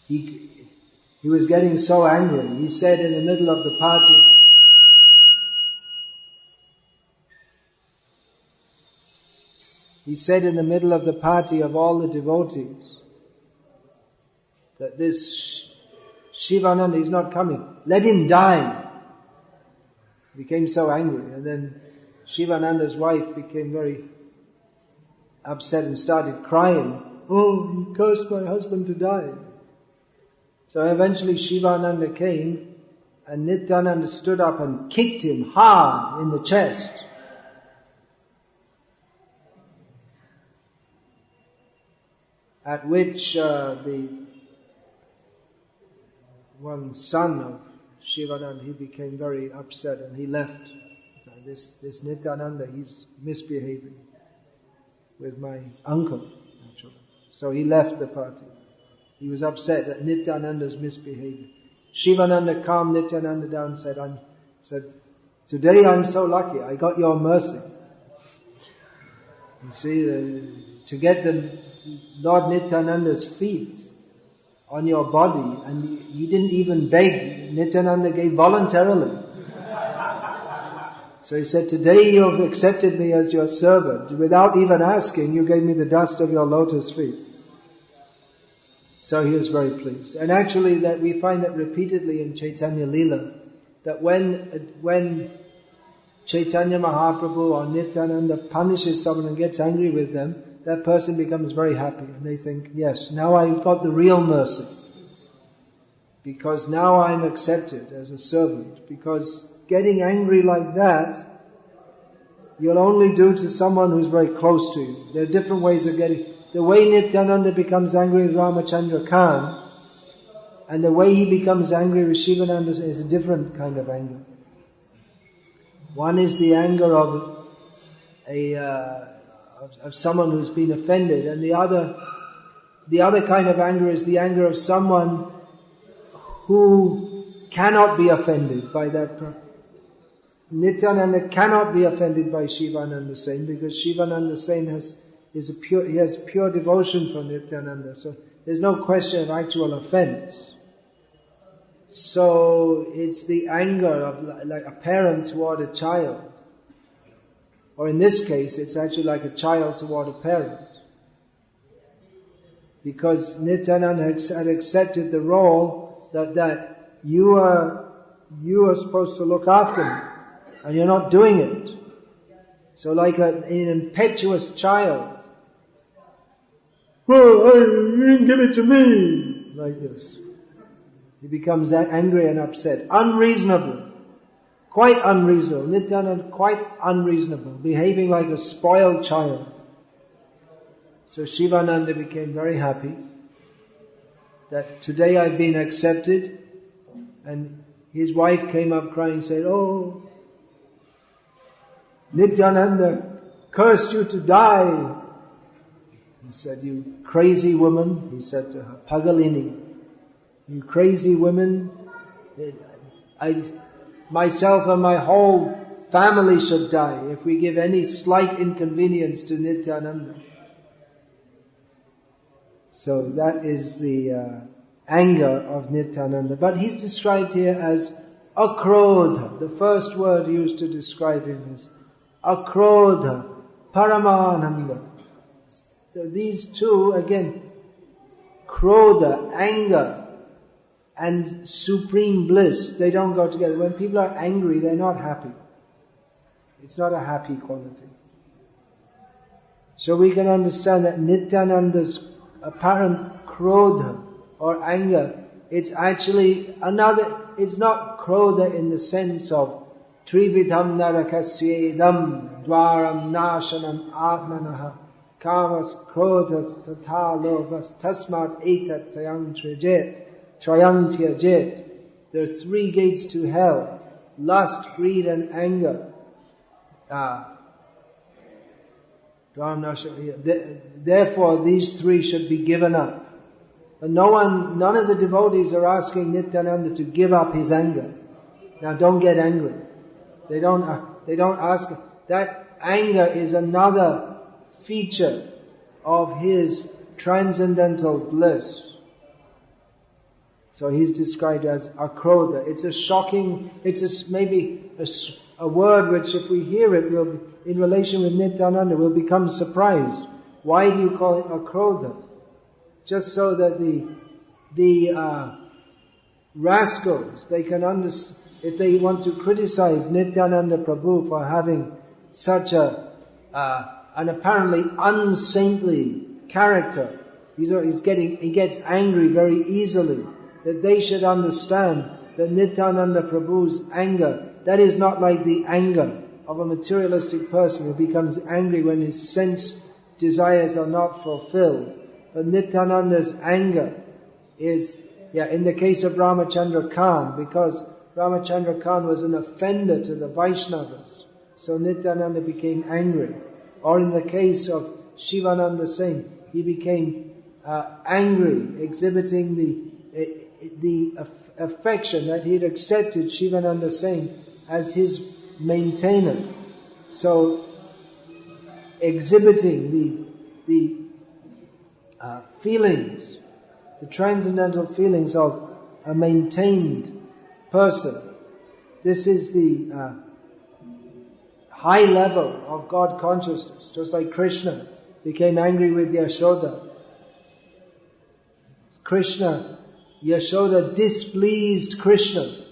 he was getting so angry. He said in the middle of the party, of all the devotees, that this Shivananda is not coming. Let him die. He became so angry. And then Shivananda's wife became very upset and started crying. oh, he cursed my husband to die. So eventually Shivananda came and Nityananda stood up and kicked him hard in the chest. At which the one son of Shivananda, he became very upset and he left. So this Nityananda, he's misbehaving with my uncle, actually. So he left the party. He was upset at Nityananda's misbehavior. Shivananda calmed Nityananda down and said, today I'm so lucky, I got your mercy. You see, to get the Lord Nityananda's feet on your body, and you didn't even beg, Nityananda gave voluntarily. So he said, today you have accepted me as your servant. Without even asking, you gave me the dust of your lotus feet. So he was very pleased. And actually that we find that repeatedly in Chaitanya Leela, that when Chaitanya Mahaprabhu or Nityananda punishes someone and gets angry with them, that person becomes very happy. And they think, yes, now I've got the real mercy. Because now I'm accepted as a servant. Because getting angry like that, you'll only do to someone who's very close to you. There are different ways of getting... The way Nityananda becomes angry with Ramachandra Khan, and the way he becomes angry with Shivananda is a different kind of anger. One is the anger of someone who's been offended, and the other kind of anger is the anger of someone who cannot be offended by that person. Nityananda cannot be offended by Shivananda Sen because Shivananda Sen has pure devotion for Nityananda. So there's no question of actual offense. So it's the anger of like a parent toward a child. Or in this case, it's actually like a child toward a parent. Because Nityananda had accepted the role that you are supposed to look after me, and you're not doing it. So like an impetuous child, well, you didn't give it to me, like this. He becomes angry and upset. Unreasonable. Quite unreasonable. Nityananda quite unreasonable. Behaving like a spoiled child. So Shivananda became very happy that today I've been accepted. And his wife came up crying and said, oh, Nityananda cursed you to die. He said, you crazy woman, he said to her, Pagalini, you crazy woman, myself and my whole family should die if we give any slight inconvenience to Nityananda. So that is the anger of Nityananda. But he's described here as akrodha. The first word used to describe him is akrodha, paramananda. So these two, again, krodha, anger, and supreme bliss, they don't go together. When people are angry, they're not happy. It's not a happy quality. So we can understand that Nityananda's apparent krodha or anger, it's actually it's not krodha in the sense of Trividham narakasyedam dvaram nashanam atmanaha kamas krodhas tatha lobhas tasmat etat trayantya jet. There are three gates to hell: lust, greed and anger. Therefore these three should be given up. But none of the devotees are asking Nityananda to give up his anger. Now don't get angry. They don't ask. That anger is another feature of his transcendental bliss. So he's described as akrodha. It's maybe a word which if we hear it, in relation with Nityananda, we'll become surprised. Why do you call it akrodha? Just so that the rascals, they can understand, if they want to criticize Nityananda Prabhu for having such an apparently unsaintly character, He gets angry very easily. That they should understand that Nityananda Prabhu's anger, that is not like the anger of a materialistic person who becomes angry when his sense desires are not fulfilled. But Nityananda's anger is, in the case of Ramachandra Khan, because Ramachandra Khan was an offender to the Vaishnavas, so Nityananda became angry. Or in the case of Shivananda Singh, he became angry, exhibiting the affection that he had accepted Shivananda Singh as his maintainer. So, exhibiting the feelings, the transcendental feelings of a maintained person. This is the high level of God consciousness, just like Krishna became angry with Yashoda. Yashoda displeased Krishna.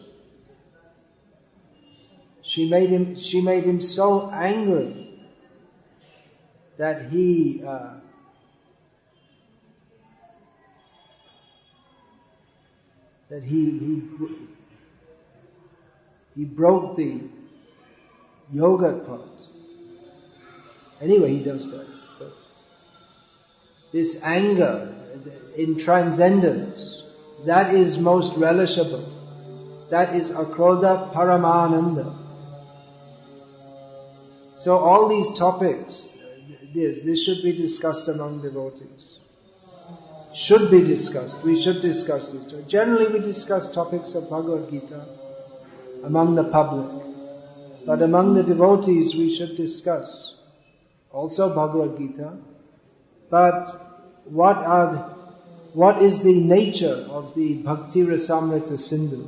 She made him so angry that he broke the yogurt pot. Anyway, he does that. But this anger in transcendence, that is most relishable. That is akrodha paramananda. So all these topics, this should be discussed among devotees. Should be discussed. We should discuss this. Generally we discuss topics of Bhagavad Gita among the public. But among the devotees we should discuss also Bhagavad Gita. But what is the nature of the Bhakti Rasamrita Sindhu?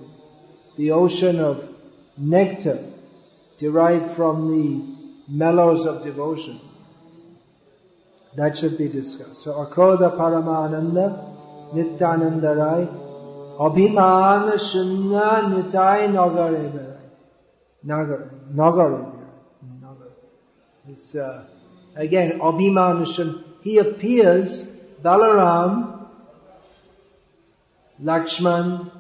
The ocean of nectar derived from the mellows of devotion. That should be discussed. So, Akrodha Paramananda, Nityananda Rai, Abhimana Shunya Nitai Nagare. Nagare. It's, again, Abhimana Shunya. He appears, Balaram, Lakshman,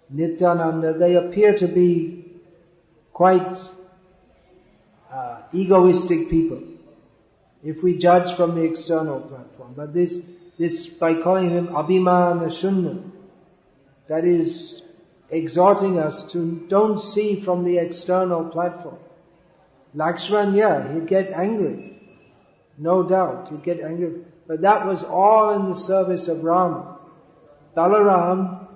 Nityananda, they appear to be quite egoistic people, if we judge from the external platform. But this by calling him Abhimana Shunya, that is exhorting us to don't see from the external platform. Lakshman, he'd get angry. No doubt, he'd get angry. But that was all in the service of Rama. Balaram,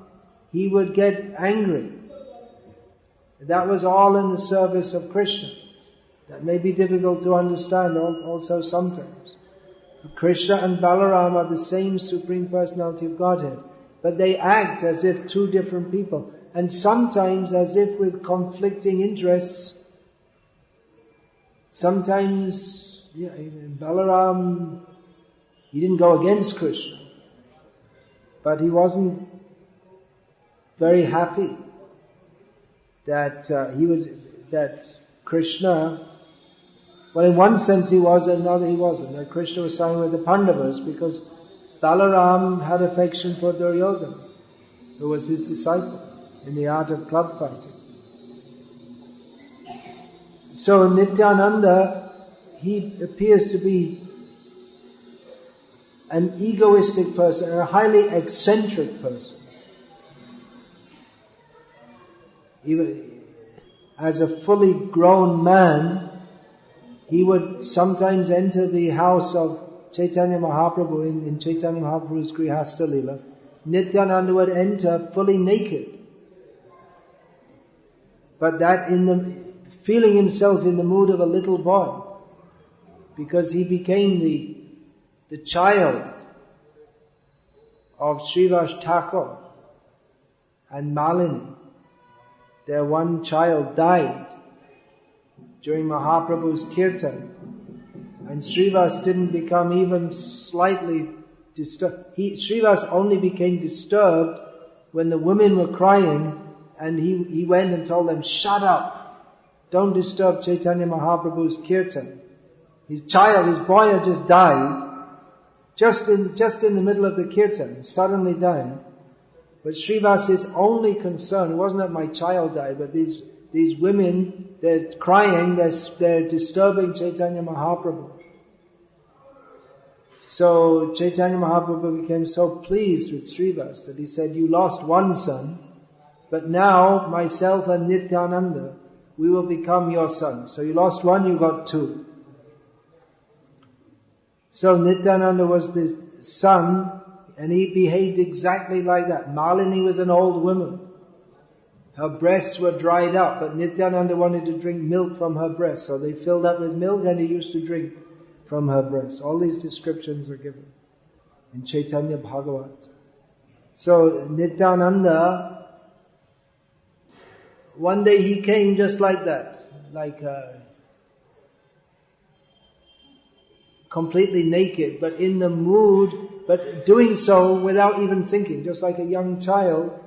he would get angry. That was all in the service of Krishna. That may be difficult to understand also sometimes. Krishna and Balaram are the same Supreme Personality of Godhead, but they act as if two different people, and sometimes as if with conflicting interests. Sometimes, Balaram, he didn't go against Krishna, but he wasn't very happy that Krishna, well, in one sense he was, in another he wasn't. That Krishna was siding with the Pandavas because Balaram had affection for Duryodhana, who was his disciple in the art of club fighting. So Nityananda, he appears to be an egoistic person, a highly eccentric person. Even as a fully grown man, he would sometimes enter the house of Chaitanya Mahaprabhu in Chaitanya Mahaprabhu's Grihastha Lila. Nityananda would enter fully naked. But that feeling himself in the mood of a little boy, because he became the child of Srivas Thakur and Malini. Their one child died during Mahaprabhu's kirtan, and Srivas didn't become even slightly disturbed. Srivas only became disturbed when the women were crying, and he went and told them, "Shut up! Don't disturb Chaitanya Mahaprabhu's kirtan." His boy had just died, just in the middle of the kirtan, suddenly dying. But Srivasa's only concern, it wasn't that my child died, but these women, they're crying, they're disturbing Chaitanya Mahaprabhu. So Chaitanya Mahaprabhu became so pleased with Srivasa that he said, you lost one son, but now myself and Nityananda, we will become your sons. So you lost one, you got two. So Nityananda was the son, and he behaved exactly like that. Malini was an old woman. Her breasts were dried up, but Nityananda wanted to drink milk from her breast. So they filled up with milk and he used to drink from her breast. All these descriptions are given in Chaitanya Bhagavat. So Nityananda, one day he came just like that, completely naked, but in the mood, but doing so without even thinking, just like a young child,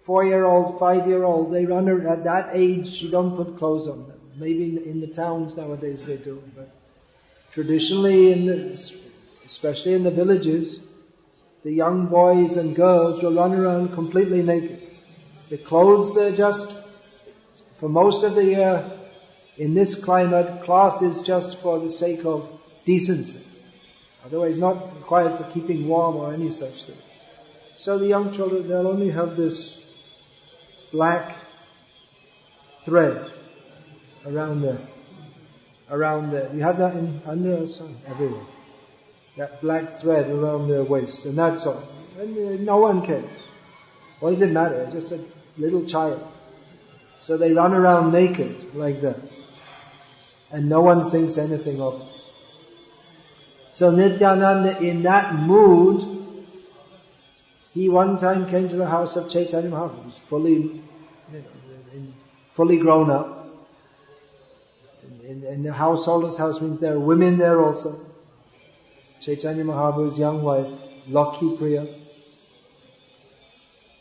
4-year-old, 5-year-old, they run at that age, you don't put clothes on them. Maybe in the towns nowadays they do, but traditionally, especially in the villages, the young boys and girls will run around completely naked. The clothes, they're just, for most of the year, in this climate, cloth is just for the sake of decency. Otherwise not required for keeping warm or any such thing. So the young children, they'll only have this black thread around there. You have that in under also? Everywhere. That black thread around their waist, and that's all. And no one cares. What does it matter? It's just a little child. So they run around naked like that. And no one thinks anything of it. So Nityananda, in that mood, he one time came to the house of Chaitanya Mahaprabhu. He was fully grown up. And the householder's house means there are women there also. Chaitanya Mahaprabhu's young wife, Lakhi Priya,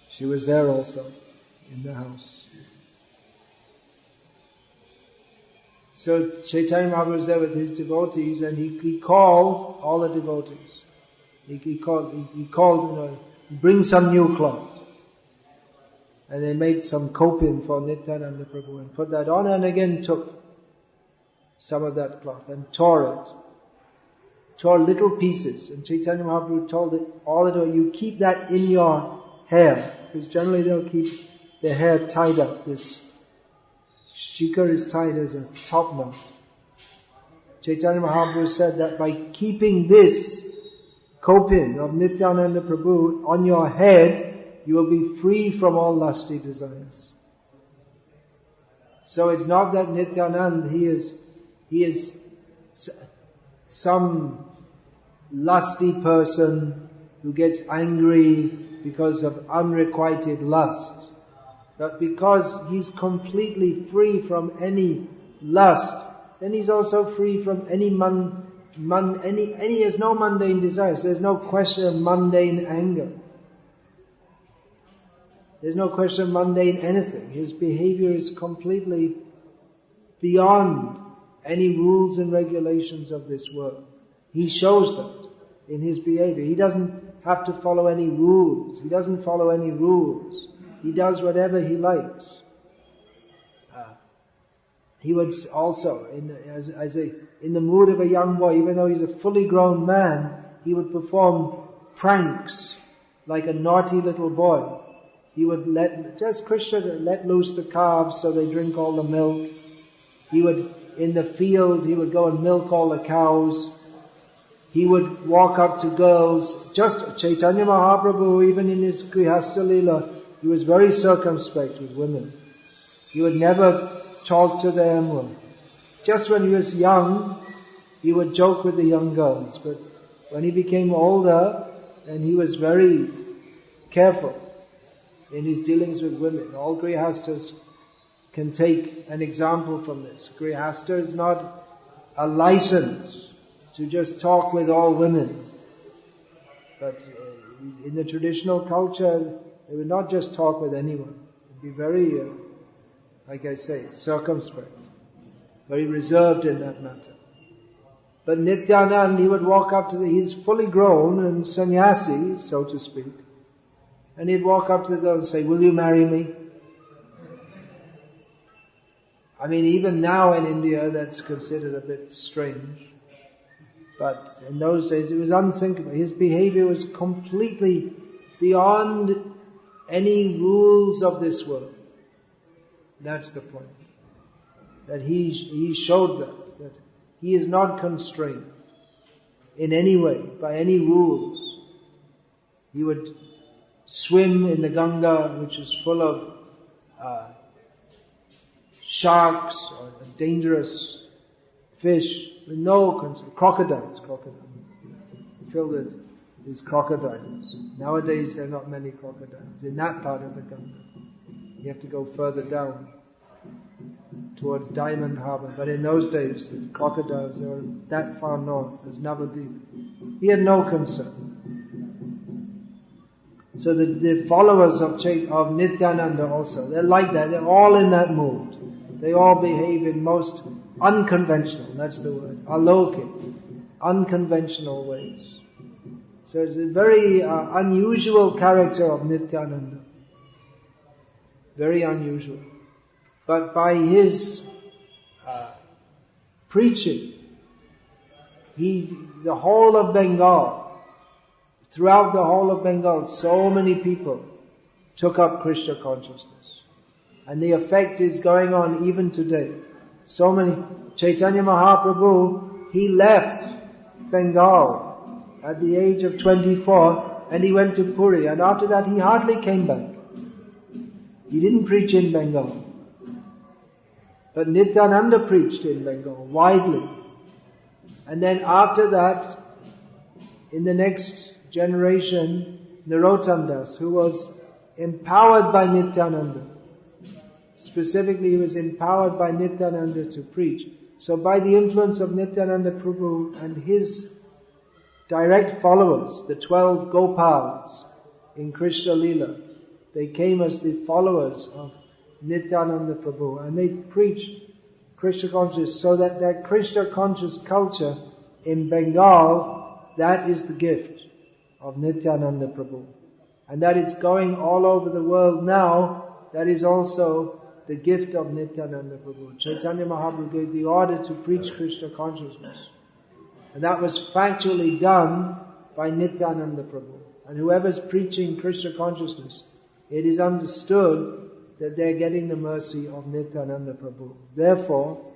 she was there also in the house. So Chaitanya Mahaprabhu was there with his devotees, and he called all the devotees. He called, bring some new cloth. And they made some kopin for Nityananda Prabhu and put that on, and again took some of that cloth and tore little pieces. And Chaitanya Mahaprabhu told all the devotees, you keep that in your hair, because generally they'll keep their hair tied up. This shikar is tied as a top knot. Chaitanya Mahaprabhu said that by keeping this kopin of Nityananda Prabhu on your head, you will be free from all lusty desires. So it's not that Nityananda, he is some lusty person who gets angry because of unrequited lust. But because he's completely free from any lust, then he's also free from any he has no mundane desires. There's no question of mundane anger. There's no question of mundane anything. His behavior is completely beyond any rules and regulations of this world. He shows that in his behavior. He doesn't have to follow any rules. He doesn't follow any rules. He does whatever he likes. He would also, in the mood of a young boy, even though he's a fully grown man, he would perform pranks like a naughty little boy. He would let loose the calves so they drink all the milk. He would, in the field, he would go and milk all the cows. He would walk up to girls. Just Chaitanya Mahaprabhu, even in his Grihastha Leela, he was very circumspect with women. He would never talk to them. Just when he was young, he would joke with the young girls. But when he became older, and he was very careful in his dealings with women. All Grihasthas can take an example from this. Grihastha is not a license to just talk with all women. But in the traditional culture, they would not just talk with anyone. It would be very, like I say, circumspect, very reserved in that matter. But Nityananda, he would walk up to he's fully grown and sannyasi, so to speak. And he'd walk up to the girl and say, "Will you marry me?" I mean, even now in India, that's considered a bit strange. But in those days, it was unthinkable. His behavior was completely beyond any rules of this world. That's the point. That he showed that he is not constrained in any way by any rules. He would swim in the Ganga, which is full of sharks or dangerous fish, with no concern. Crocodiles. Filled with these crocodiles. Nowadays there are not many crocodiles in that part of the Ganga. You have to go further down towards Diamond Harbour. But in those days, the crocodiles, they were that far north as Navadvip. He had no concern. So the followers of Nityananda also, they're like that. They're all in that mood. They all behave in most unconventional, that's the word, alokik, unconventional ways. So it's a very unusual character of Nityananda. Very unusual. But by his preaching, the whole of Bengal, throughout the whole of Bengal, so many people took up Krishna consciousness. And the effect is going on even today. So many. Chaitanya Mahaprabhu, he left Bengal at the age of 24 and he went to Puri, and after that he hardly came back. He didn't preach in Bengal. But Nityananda preached in Bengal widely. And then after that, in the next generation, Narottam Das, who was empowered by Nityananda. Specifically, he was empowered by Nityananda to preach. So by the influence of Nityananda Prabhu and his direct followers, the 12 Gopals in Krishna Lila, they came as the followers of Nityananda Prabhu, and they preached Krishna consciousness, so that Krishna conscious culture in Bengal, that is the gift of Nityananda Prabhu. And that it's going all over the world now, that is also the gift of Nityananda Prabhu. Chaitanya Mahaprabhu gave the order to preach Krishna consciousness. And that was factually done by Nityananda Prabhu. And whoever's preaching Krishna consciousness, it is understood that they're getting the mercy of Nityananda Prabhu. Therefore,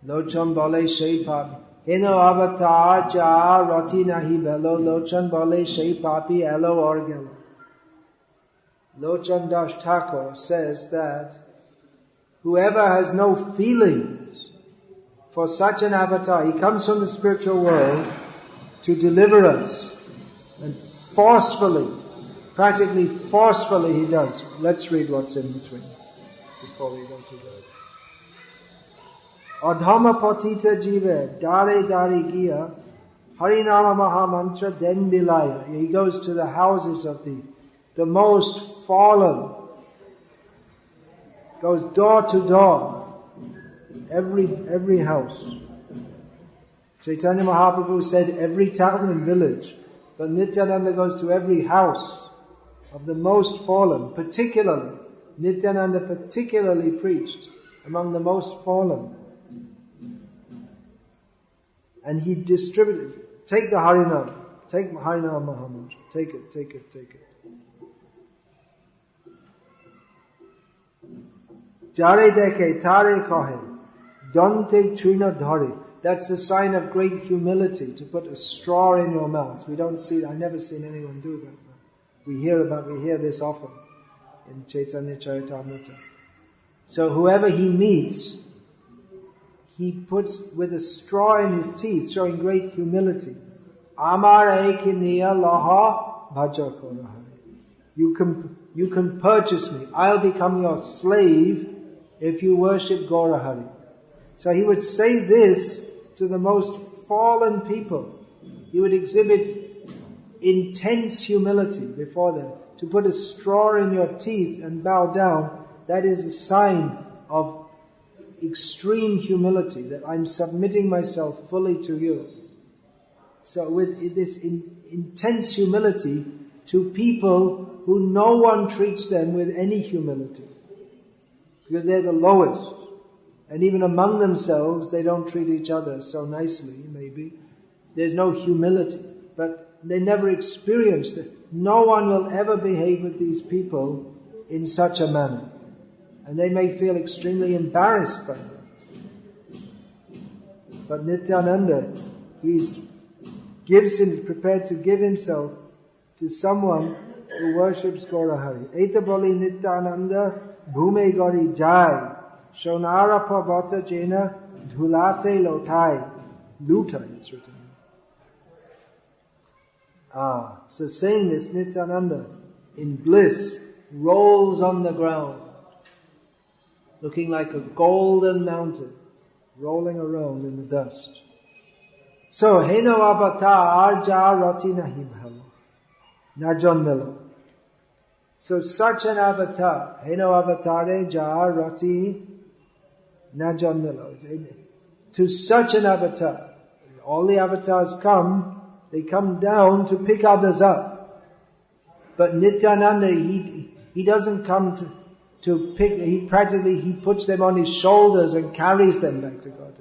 Lochan bole shei papi. Heno avatar ja roti nahi belo. Lochan bole shei papi elo orgelo. Lochan Das Thakur says that whoever has no feelings for such an avatar, he comes from the spiritual world to deliver us. And forcefully, practically forcefully he does. Let's read what's in between before we go to that. Adhama patita jive dare dare giya harinama mahamantra den bilaya. He goes to the houses of the most fallen, goes door to door, every house. Chaitanya Mahaprabhu said every town and village, but Nityananda goes to every house of the most fallen. Particularly, Nityananda particularly preached among the most fallen. And he distributed, take the Harinam, take Harinam Mahamantra, take it. Jare deke tare kohe, dante trina dhare. That's a sign of great humility, to put a straw in your mouth. I've never seen anyone do that. We hear this often in Chaitanya Charitamrita. So whoever he meets, he puts with a straw in his teeth, showing great humility. Amar ekiniya laha bhaja korahari. You can purchase me. I'll become your slave if you worship Gaurahari. So he would say this to the most fallen people. He would exhibit intense humility before them. To put a straw in your teeth and bow down, that is a sign of extreme humility, that I'm submitting myself fully to you. So with this intense humility to people who no one treats them with any humility, because they're the lowest. And even among themselves, they don't treat each other so nicely, maybe. There's no humility. But they never experienced it. No one will ever behave with these people in such a manner. And they may feel extremely embarrassed by that. But Nityananda, he's prepared to give himself to someone who worships Gaurahari. Eta boli Nityananda bhume gori jai shonara pavata jena dhulate lotai. Lutai, it's written. So saying this, Nityananda, in bliss, rolls on the ground, looking like a golden mountain, rolling around in the dust. So, Heno avatar arja rati nahi bhalo, najon milo. So such an avatar, Heno avatare ja rati najon milo. To such an avatar, all the avatars come, they come down to pick others up. But Nityananda, he doesn't come to pick, he puts them on his shoulders and carries them back to God.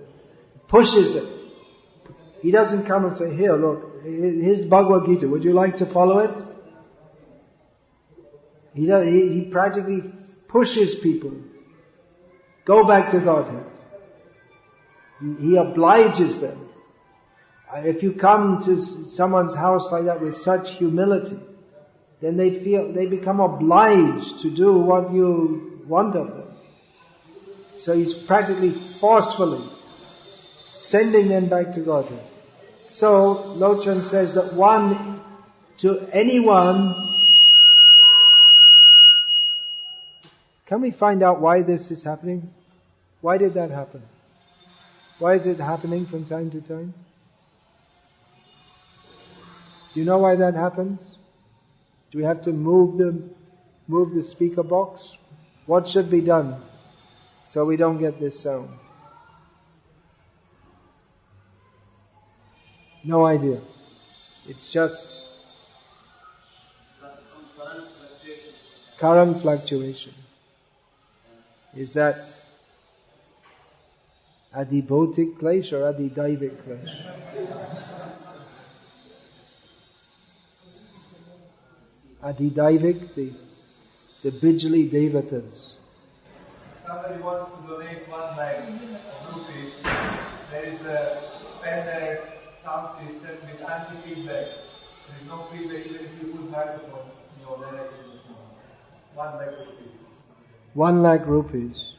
Pushes them. He doesn't come and say, here, look, here's Bhagavad Gita, would you like to follow it? He practically pushes people. Go back to Godhead. He obliges them. If you come to someone's house like that with such humility, then they become obliged to do what you want of them. So he's practically forcefully sending them back to Godhead. So Lochan says that to anyone, can we find out why this is happening? Why did that happen? Why is it happening from time to time? Do you know why that happens? Do we have to move the speaker box? What should be done so we don't get this sound? No idea. It's just current fluctuation. Is that Adi Bhautik Klesh or Adi Daivik Klesh? Adi Daivik, the Bijli Devatas. Somebody wants to donate 1 lakh rupees. There is a standard sound system with anti-feedback. There is no feedback even if you put microphone in your direction. 1 lakh rupees. 1 lakh rupees.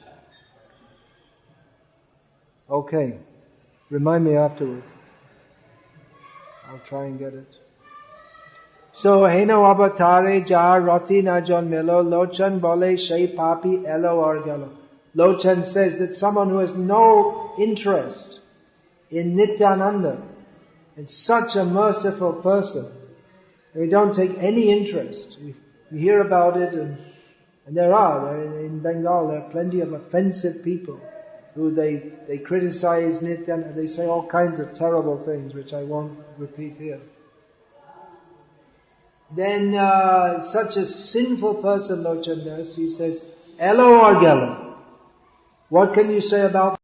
Okay. Remind me afterward. I'll try and get it. So, Heno avatare ja rati najon melo lochan bole shay papi elo argalo. Lochan says that someone who has no interest in Nityananda, is such a merciful person. We don't take any interest. We hear about it and in Bengal there are plenty of offensive people who they criticize Nityananda, they say all kinds of terrible things which I won't repeat here. Then such a sinful person, Lochan Das, he says, Elo or Gelo. What can you say about